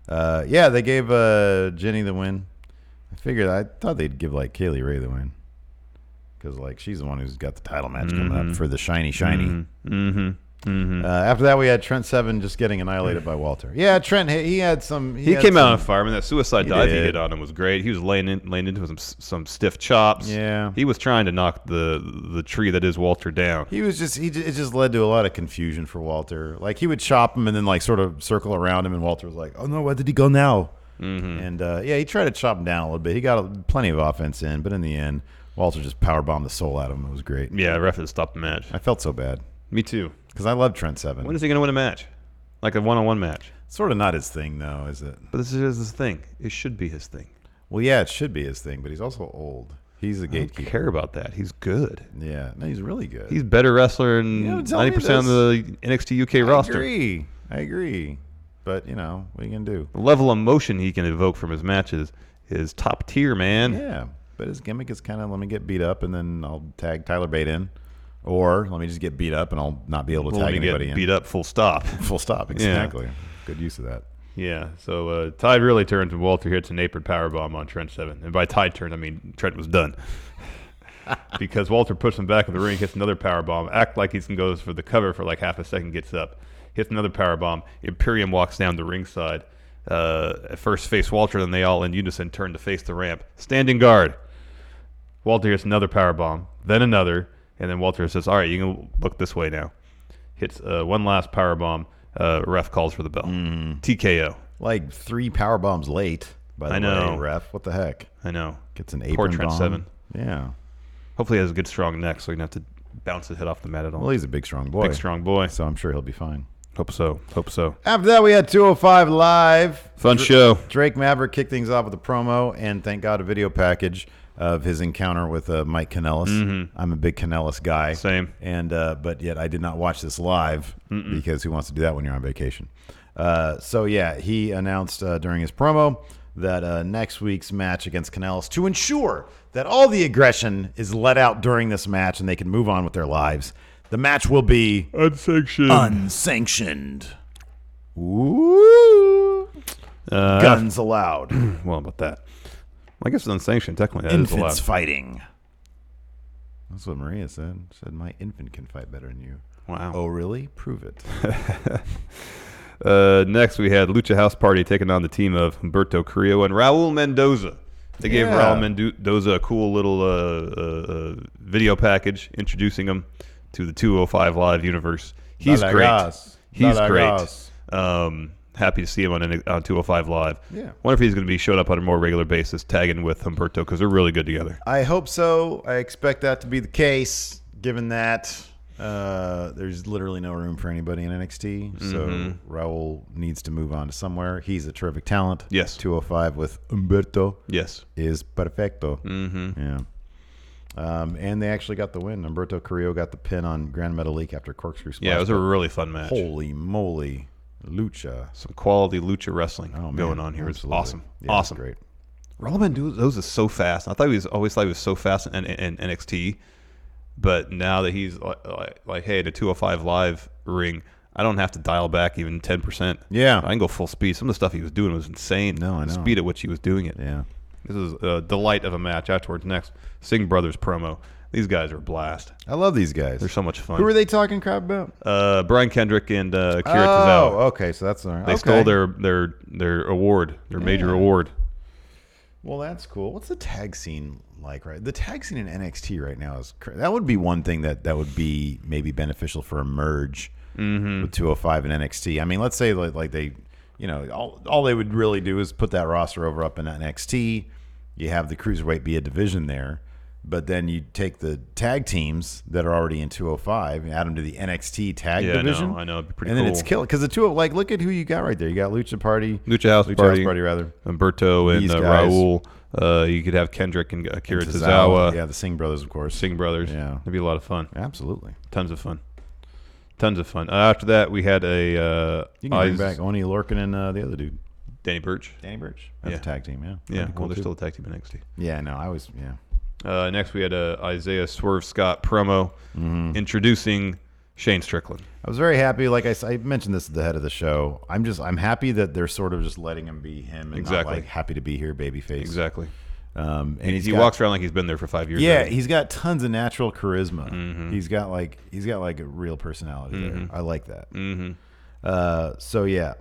Yeah, they gave Ginny the win. I thought they'd give like Kaylee Ray the win, because like she's the one who's got the title match coming up for the shiny. After that, we had Trent Seven just getting annihilated by Walter. Yeah, Trent, he had some. He came out on fire. I mean, that suicide dive he hit on him was great. He was laying into some stiff chops. Yeah, he was trying to knock the tree that is Walter down. It just led to a lot of confusion for Walter. Like he would chop him and then like sort of circle around him, and Walter was like, "Oh no, where did he go now?" And yeah, he tried to chop him down a little bit. He got plenty of offense in, but in the end, Walter just powerbombed the soul out of him. It was great. Yeah, ref had stopped the match. I felt so bad. Me too. Because I love Trent Seven. When is he going to win a match? Like a one-on-one match? Sort of not his thing, though, is it? But this is his thing. It should be his thing. Well, yeah, it should be his thing, but he's also old. He's a gatekeeper. I don't care about that. He's good. Yeah, no, he's really good. He's a better wrestler than 90% of the NXT UK roster. I agree. But, what are you going to do? The level of emotion he can evoke from his matches is top tier, man. Yeah, but his gimmick is kind of, let me get beat up and then I'll tag Tyler Bate in. Or let me just get beat up and I'll not be able to tag anybody in. Beat up, full stop. Full stop, exactly. Yeah. Good use of that. Yeah, so tide really turns when Walter hits an apron powerbomb on Trent Seven. And by tide turn, I mean Trent was done. Because Walter puts him back in the ring, hits another powerbomb, act like he goes for the cover for like half a second, gets up, hits another powerbomb. Imperium walks down the ringside. At first face Walter, then they all in unison turn to face the ramp. Standing guard. Walter hits another powerbomb, then another. And then Walter says, "All right, you can look this way now." Hits one last powerbomb. Ref calls for the bell. TKO. Like 3 power bombs late, by the way, ref. What the heck? I know. Gets an apron Poor Trent bomb. Seven. Yeah. Hopefully he has a good, strong neck, so he doesn't have to bounce his head off the mat at all. Well, he's a big, strong boy. Big, strong boy. So I'm sure he'll be fine. Hope so. After that, we had 205 Live. Fun show. Drake Maverick kicked things off with a promo, and thank God a video package of his encounter with Mike Kanellis. I'm a big Kanellis guy. Same. And but yet I did not watch this live because who wants to do that when you're on vacation? So yeah, he announced during his promo that next week's match against Kanellis, to ensure that all the aggression is let out during this match and they can move on with their lives, the match will be unsanctioned. Ooh. Guns allowed. Well, about that. I guess it's unsanctioned. Technically, that is allowed. Infants fighting. That's what Maria said. Said my infant can fight better than you. Wow. Oh, really? Prove it. Next, we had Lucha House Party taking on the team of Humberto Carrillo and Raul Mendoza. They gave Raul Mendoza a cool little video package introducing him to the 205 Live universe. He's great. He's great. Happy to see him on 205 Live. Yeah. Wonder if he's going to be showing up on a more regular basis, tagging with Humberto, because they're really good together. I hope so. I expect that to be the case, given that there's literally no room for anybody in NXT. So Raul needs to move on to somewhere. He's a terrific talent. Yes. 205 with Humberto. Yes. Is perfecto. Yeah. And they actually got the win. Humberto Carrillo got the pin on Grand Metalik after corkscrew splash. Yeah, it was a really fun match. Holy moly. Lucha. Some quality lucha wrestling going on here. It's awesome. Yeah, awesome. Great. Raul Mendoza is so fast. I thought always thought he was so fast in NXT, but now that he's like, hey, the 205 Live ring, I don't have to dial back even 10%. Yeah. I can go full speed. Some of the stuff he was doing was insane. No, I know. The speed at which he was doing it. Yeah. This is a delight of a match. Afterwards, next, Singh Brothers promo. These guys are a blast. I love these guys. They're so much fun. Who are they talking crap about? Brian Kendrick and Kira Tozawa. Oh, okay. So that's all right. They stole their award, their major award. Well, that's cool. What's the tag scene like, right? The tag scene in NXT right now is that would be one thing that would be maybe beneficial for a merge with 205 and NXT. I mean, let's say like they, all they would really do is put that roster over up in NXT. You have the Cruiserweight be a division there. But then you take the tag teams that are already in 205 and add them to the NXT tag division. I know. It'd be pretty cool. And then it's killer. Because the two, look at who you got right there. You got Lucha House Party, rather. Humberto and Raul. You could have Kendrick and Akira Tozawa. Yeah, the Singh brothers, of course. Singh brothers. Yeah. It'd be a lot of fun. Absolutely. Tons of fun. After that, we had a... you can bring back Oni Lorcan and the other dude. Danny Burch. That's a tag team, yeah. Yeah, cool they're still a tag team in NXT. Yeah, no, Next, we had Isaiah Swerve Scott promo introducing Shane Strickland. I was very happy. Like I mentioned this at the head of the show. I'm happy that they're sort of just letting him be him and not like happy to be here, babyface. Exactly. And he walks around like he's been there for 5 years. Yeah, he's got tons of natural charisma. He's got like a real personality there. I like that. So yeah,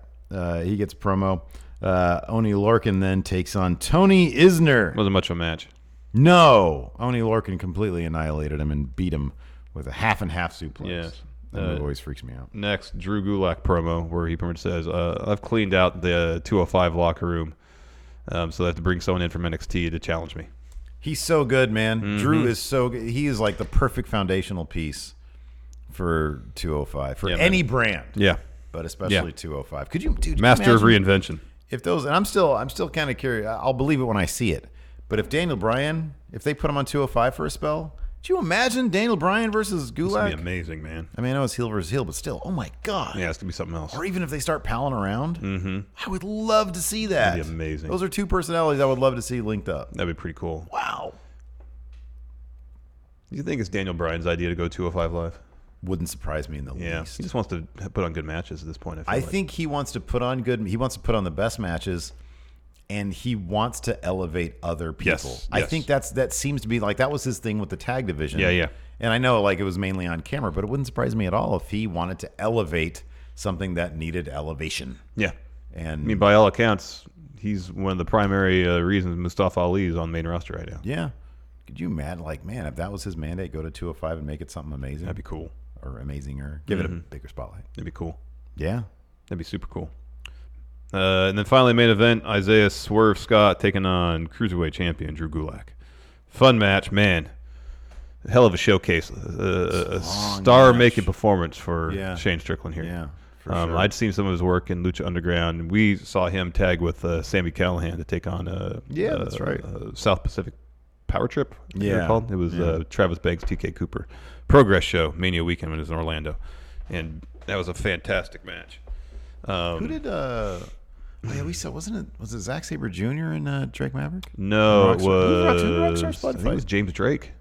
he gets a promo. Oni Lorcan then takes on Tony Isner. Wasn't much of a match. No, Oni Lorcan completely annihilated him and beat him with a half and half suplex. Yes. That always freaks me out. Next, Drew Gulak promo where he pretty much says, I've cleaned out the 205 locker room, so I have to bring someone in from NXT to challenge me. He's so good, man. Drew is so good. He is like the perfect foundational piece for 205, for any brand. Yeah. But especially 205. Could you, dude? Master of reinvention. If those, and I'm still kind of curious. I'll believe it when I see it. But if Daniel Bryan, if they put him on 205 for a spell, do you imagine Daniel Bryan versus Gulak? It's going to be amazing, man. I mean, I know it's heel versus heel, but still, oh my God. Yeah, it's going to be something else. Or even if they start palling around, I would love to see that. That'd be amazing. Those are two personalities I would love to see linked up. That'd be pretty cool. Wow. Do you think it's Daniel Bryan's idea to go 205 Live? Wouldn't surprise me in the least. He just wants to put on good matches at this point. I think he wants to put on the best matches. And he wants to elevate other people. Yes. I think that seems to be like that was his thing with the tag division. Yeah. And I know like it was mainly on camera, but it wouldn't surprise me at all if he wanted to elevate something that needed elevation. Yeah. And I mean, by all accounts, he's one of the primary reasons Mustafa Ali is on the main roster right now. Yeah. Could you imagine, man, if that was his mandate, go to 205 and make it something amazing? That'd be cool. Or amazing, or give it a bigger spotlight. That'd be cool. Yeah. That'd be super cool. And then finally, main event, Isaiah Swerve Scott taking on Cruiserweight champion Drew Gulak. Fun match, man. Hell of a showcase. A star-making performance for Shane Strickland here. Yeah, for sure. I'd seen some of his work in Lucha Underground, and we saw him tag with Sami Callihan to take on that's right. South Pacific Power Trip. Yeah. It was Travis Banks, TK Cooper. Progress show, Mania Weekend, when it was in Orlando. And that was a fantastic match. Who did... we saw, was it Zack Sabre Jr. and Drake Maverick? No, it was... Rockstar Spud I think it was James Drake.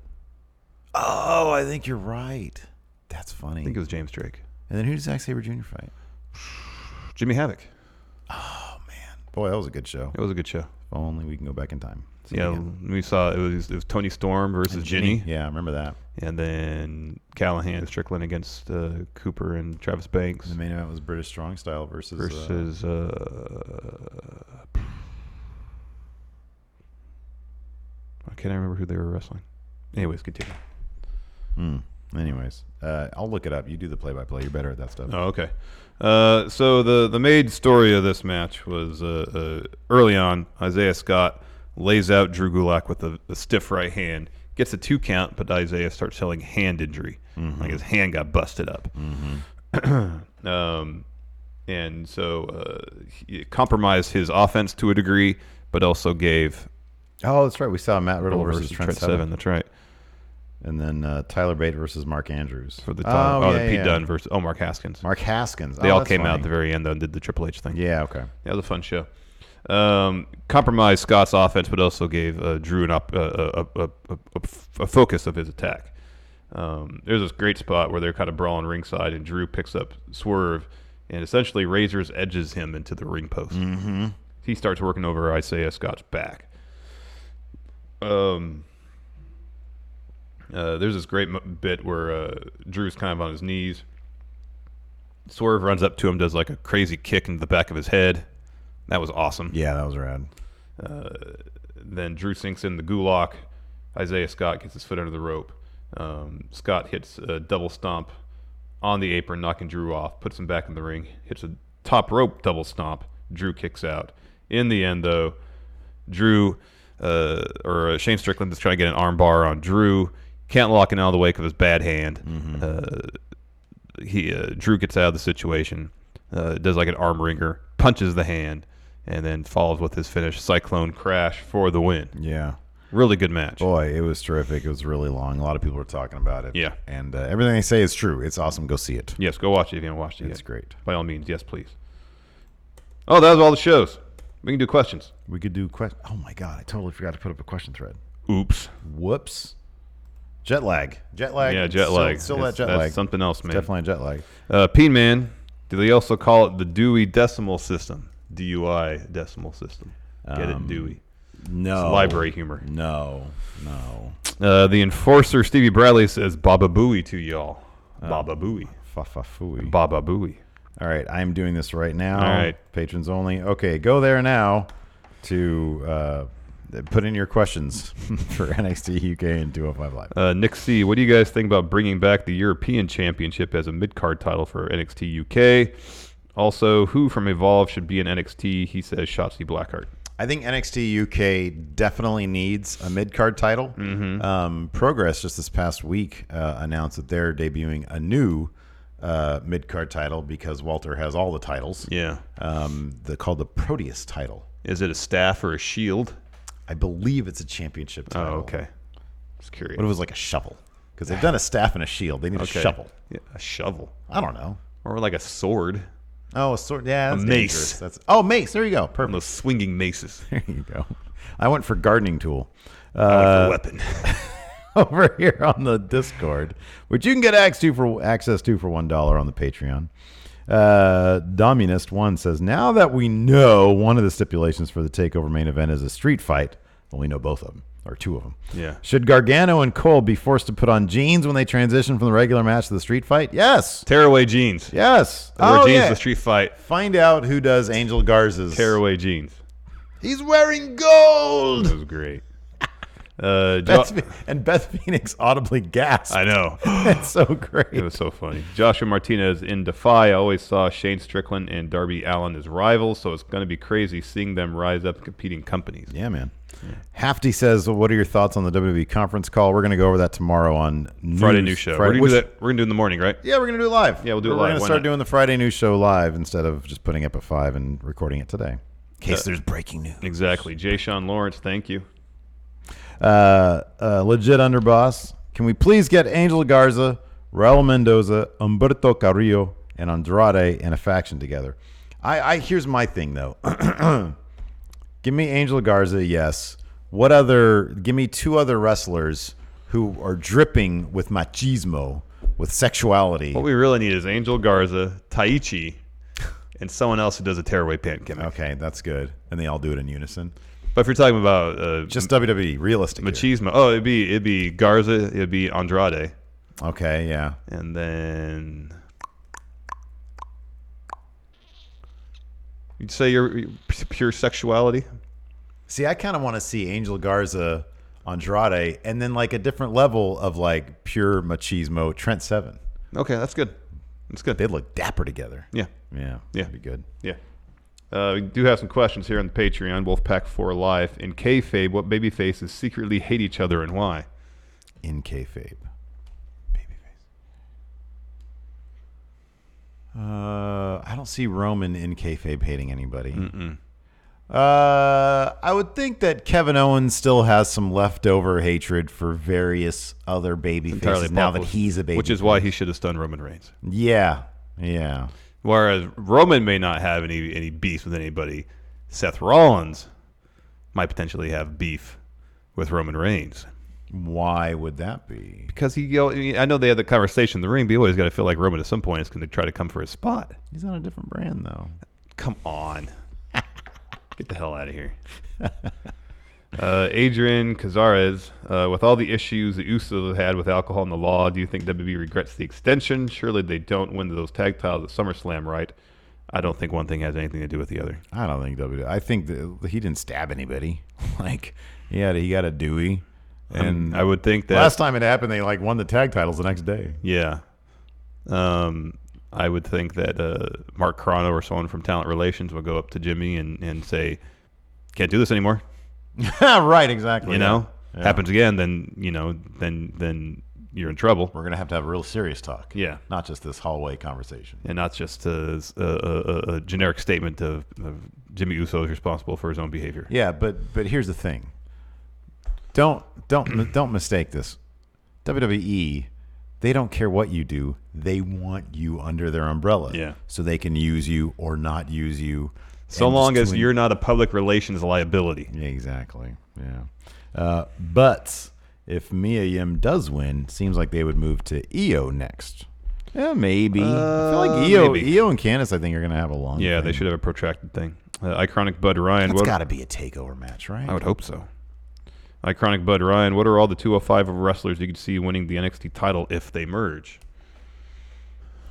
Oh, I think you're right. That's funny. I think it was James Drake. And then who did Zack Sabre Jr. fight? Jimmy Havoc. Oh, man. Boy, that was a good show. It was a good show. If only we can go back in time. We saw it was Tony Storm versus Ginny. Yeah, I remember that. And then Callahan, Strickland against Cooper and Travis Banks. The main event was British Strong Style versus I can't remember who they were wrestling. Anyways, continue. Anyways, I'll look it up. You do the play-by-play. You're better at that stuff. Oh, okay. So the main story of this match was early on, Isaiah Scott lays out Drew Gulak with a stiff right hand, gets a 2 count, but Isaiah starts showing hand injury. Like his hand got busted up. And so he compromised his offense to a degree, but also gave... Oh, that's right. We saw Matt Riddle versus Trent Seven. That's right. And then Tyler Bate versus Mark Andrews. For the title. Pete Dunne versus... Mark Haskins. Mark Haskins. They all came out at the very end, though, and did the Triple H thing. Yeah, okay. That was a fun show. Compromised Scott's offense, but also gave Drew a focus of his attack. There's this great spot where they're kind of brawling ringside, and Drew picks up Swerve and essentially razors edges him into the ring post. He starts working over Isaiah Scott's back. There's this great bit where Drew's kind of on his knees. Swerve runs up to him, does like a crazy kick into the back of his head. That was awesome. Yeah, that was rad. Then Drew sinks in the Gulak. Isaiah Scott gets his foot under the rope. Scott hits a double stomp on the apron, knocking Drew off, puts him back in the ring, hits a top rope double stomp. Drew kicks out. In the end, though, Drew... Shane Strickland is trying to get an arm bar on Drew. Can't lock it out of the way because of his bad hand. Drew gets out of the situation, does like an arm wringer, punches the hand, and then follows with his finish, Cyclone Crash for the win. Yeah. Really good match. Boy, it was terrific. It was really long. A lot of people were talking about it. Yeah. And everything they say is true. It's awesome. Go see it. Yes, go watch it if you haven't watched it yet. It's great. By all means, yes, please. Oh, that was all the shows. We can do questions. We could do questions. Oh, my God. I totally forgot to put up a question thread. Oops. Whoops. Jet lag. Jet lag. Yeah, jet lag. Still that jet lag. That's something else, man. Definitely a jet lag. P-Man, do they also call it the Dewey Decimal System? DUI Decimal System. Get it, Dewey. No. It's library humor. No. The enforcer, Stevie Bradley, says Baba Booey to y'all. Baba Booey. Fa-fa-fooey. Baba Booey. All right, I'm doing this right now. All right. Patrons only. Okay, go there now to put in your questions for NXT UK and 205 Live. Nick C., what do you guys think about bringing back the European Championship as a mid-card title for NXT UK? Also, who from Evolve should be in NXT? He says Shotzi Blackheart. I think NXT UK definitely needs a mid-card title. Progress just this past week announced that they're debuting a new mid-card title because Walter has all the titles. Yeah. They're called the Proteus title. Is it a staff or a shield? I believe it's a championship title. Oh, okay. Just curious. But it was like a shovel because they've done a staff and a shield. They need a shovel. Yeah, a shovel. I don't know. Or like a sword. Oh, a sword. Yeah, that's a mace. Mace. There you go. Perfect. One of those swinging maces. There you go. I went for gardening tool. I went for weapon. Over here on the Discord, which you can get access to for $1 on the Patreon. Dominist1 says, now that we know one of the stipulations for the TakeOver main event is a street fight, well, we know both of them, or two of them. Yeah. Should Gargano and Cole be forced to put on jeans when they transition from the regular match to the street fight? Yes. Tearaway jeans. Yes. Wear jeans to the street fight. Find out who does Angel Garza's. Tearaway jeans. He's wearing gold. That was great. And Beth Phoenix audibly gasped. I know. It's so great. It was so funny. Joshua Martinez in Defy. I always saw Shane Strickland and Darby Allin as rivals, so it's going to be crazy seeing them rise up competing companies. Yeah, man. Yeah. Hafty says, well, what are your thoughts on the WWE conference call? We're going to go over that tomorrow on Friday news show. We're going to do that. We're going to do it in the morning, right? Yeah, we're going to do it live. Yeah, we'll do it live. We're going to start doing the Friday news show live instead of just putting up at 5 and recording it today. In case there's breaking news. Exactly. Jay Sean Lawrence, thank you. Legit Underboss. Can we please get Angel Garza, Raul Mendoza, Humberto Carrillo, and Andrade in a faction together? Here's my thing though. Give me Angel Garza, yes. Give me two other wrestlers who are dripping with machismo, with sexuality. What we really need is Angel Garza, Taichi, and someone else who does a tearaway pant gimmick. Okay, that's good. And they all do it in unison. But if you're talking about just WWE, realistic here. machismo, oh, it'd be Garza, it'd be Andrade, Okay, yeah. and then you'd say your pure sexuality. See, I kind of want to see Angel Garza, Andrade, and then like a different level of like pure machismo, Trent Seven. Okay, that's good. That's good. They look dapper together. Yeah. Yeah, that'd be good. Yeah. We do have some questions here on the Patreon. Wolfpack4 Live. In kayfabe, what babyfaces secretly hate each other and why? In kayfabe. Babyface. I don't see Roman in kayfabe hating anybody. I would think that Kevin Owens still has some leftover hatred for various other babyfaces now that he's a babyface. Which is why he should have stunned Roman Reigns. Yeah. Whereas Roman may not have any beef with anybody, Seth Rollins might potentially have beef with Roman Reigns. Why would that be? Because I know they had the conversation in the ring, but you always got to feel like Roman at some point is going to try to come for his spot. He's on a different brand, though. Come on. Get the hell out of here. Adrian Cazares, with all the issues the Usos have had with alcohol and the law, do you think WWE regrets the extension? Surely they don't win those tag titles at SummerSlam, right? I don't think one thing has anything to do with the other. I don't think WWE. I think that he didn't stab anybody. He got a Dewey. And I would think that last time it happened, they won the tag titles the next day. Yeah. I would think that Mark Carano or someone from Talent Relations would go up to Jimmy and say, "Can't do this anymore." Right, exactly. Happens again, then then you're in trouble. We're gonna have to have a real serious talk. Yeah, not just this hallway conversation, and not just a generic statement of Jimmy Uso is responsible for his own behavior. Yeah, but here's the thing. Don't mistake this. WWE. They don't care what you do. They want you under their umbrella. Yeah. So they can use you or not use you. So long as you're not a public relations liability. Yeah, exactly. Yeah. But if Mia Yim does win, seems like they would move to EO next. Yeah, maybe. I feel like EO and Candice, I think, are going to have a long Yeah, thing. they should have a protracted thing. Iconic Bud Ryan. That's got to be a takeover match, right? I would hope so. Iconic Bud Ryan, what are all the 205 wrestlers you could see winning the NXT title if they merge?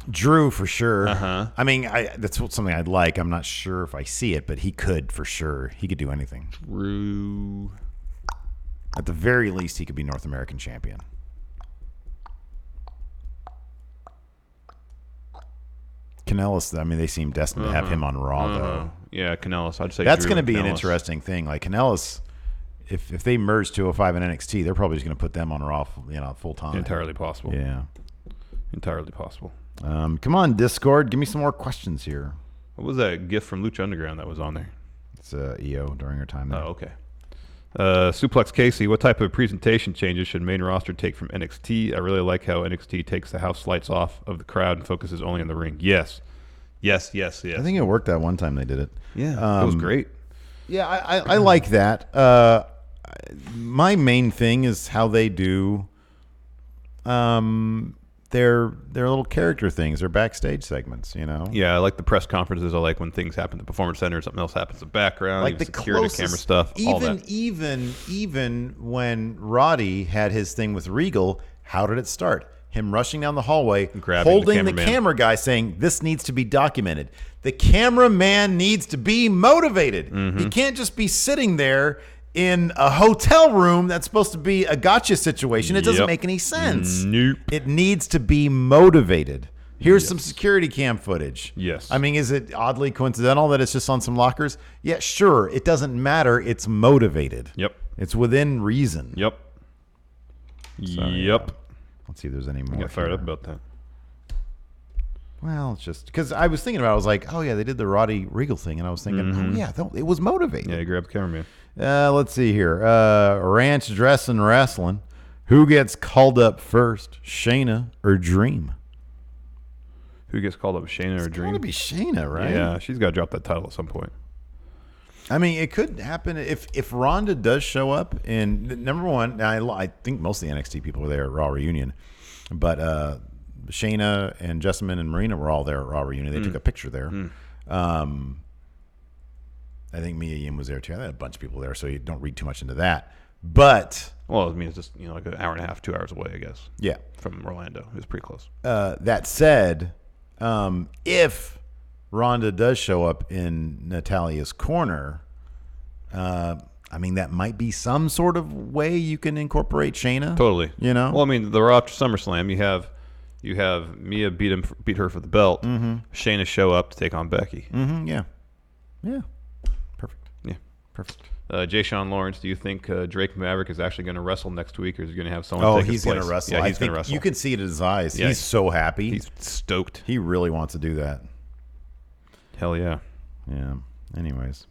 Drew, for sure. Uh-huh. I mean, that's something I'd like. I'm not sure if I see it, but he could, for sure. He could do anything. Drew. At the very least, he could be North American champion. Kanellis, I mean, they seem destined to have him on Raw, though. Yeah, Kanellis. I'd say that's going to be an interesting thing. Like, Kanellis... If they merge 205 and NXT, they're probably just going to put them on Raw, full time. Entirely possible. Yeah, entirely possible. Come on, Discord, give me some more questions here. What was that GIF from Lucha Underground that was on there? It's EO during her time there. Oh, okay. Suplex Casey, what type of presentation changes should main roster take from NXT? I really like how NXT takes the house lights off of the crowd and focuses only on the ring. Yes. I think it worked that one time they did it. Yeah, it was great. Yeah, I like that. My main thing is how they do their little character things, their backstage segments, Yeah, I like the press conferences. I like when things happen at the Performance Center, something else happens in the background, like the security camera stuff, all that. Even when Roddy had his thing with Regal, how did it start? Him rushing down the hallway, holding the camera guy, saying, "This needs to be documented." The cameraman needs to be motivated. Mm-hmm. He can't just be sitting there in a hotel room that's supposed to be a gotcha situation. It doesn't make any sense. Nope. It needs to be motivated. Here's some security cam footage. Yes. I mean, is it oddly coincidental that it's just on some lockers? Yeah, sure. It doesn't matter. It's motivated. Yep. It's within reason. Yep. Let's see if there's any more. I got fired up about that. Well, it's just because I was thinking about it. I was like, oh, yeah, they did the Roddy Regal thing. And I was thinking, oh, yeah, it was motivated. Yeah, grab the cameraman. Let's see here. Ranch dressing wrestling. Who gets called up first, Shayna or Dream? Who gets called up, Shayna or Dream? It's got to be Shayna, right? Yeah, she's got to drop that title at some point. I mean, it could happen if Ronda does show up. And number one, I think most of the NXT people were there at Raw Reunion, but Shayna and Jessamine and Marina were all there at Raw Reunion. They took a picture there. I think Mia Yim was there too. I had a bunch of people there, so you don't read too much into that. But well, I mean, it's just like an hour and a half, 2 hours away, I guess. Yeah, from Orlando, it was pretty close. That said, if Ronda does show up in Natalia's corner, I mean, that might be some sort of way you can incorporate Shayna. Totally. Well, I mean, the Raw after SummerSlam, you have Mia beat her for the belt. Mm-hmm. Shayna show up to take on Becky. Mm-hmm. Yeah. Perfect. Yeah. Perfect. Jay Sean Lawrence, do you think Drake Maverick is actually going to wrestle next week, or is he going to have someone take his place? Oh, he's going to wrestle. Yeah, he's going to wrestle. You can see it in his eyes. Yeah, he's so happy. He's stoked. He really wants to do that. Hell yeah. Yeah. Anyways,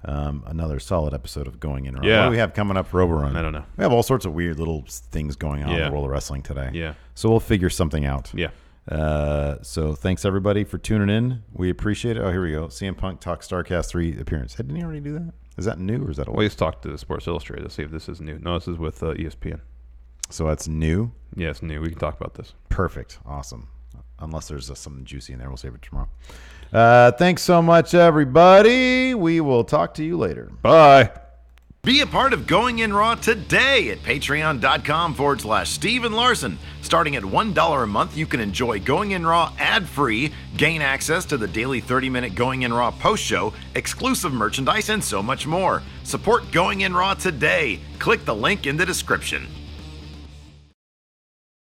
another solid episode of Going In Raw. Yeah. What do we have coming up for Overrun? I don't know. We have all sorts of weird little things going on in the world of wrestling today. Yeah. So we'll figure something out. Yeah. So thanks everybody for tuning in. We appreciate it. Oh, here we go. CM Punk Talk Starcast 3 appearance. Didn't he already do that? Is that new or is that old? Well, he's talked to Sports Illustrated to see if this is new. No, this is with ESPN. So that's new? Yeah, it's new. We can talk about this. Perfect. Awesome. Unless there's something juicy in there. We'll save it tomorrow. Thanks so much, everybody. We will talk to you later. Bye. Be a part of Going In Raw today at patreon.com/Steven Larson. Starting at $1 a month, you can enjoy Going In Raw ad-free, gain access to the daily 30-minute Going In Raw post-show, exclusive merchandise, and so much more. Support Going In Raw today. Click the link in the description.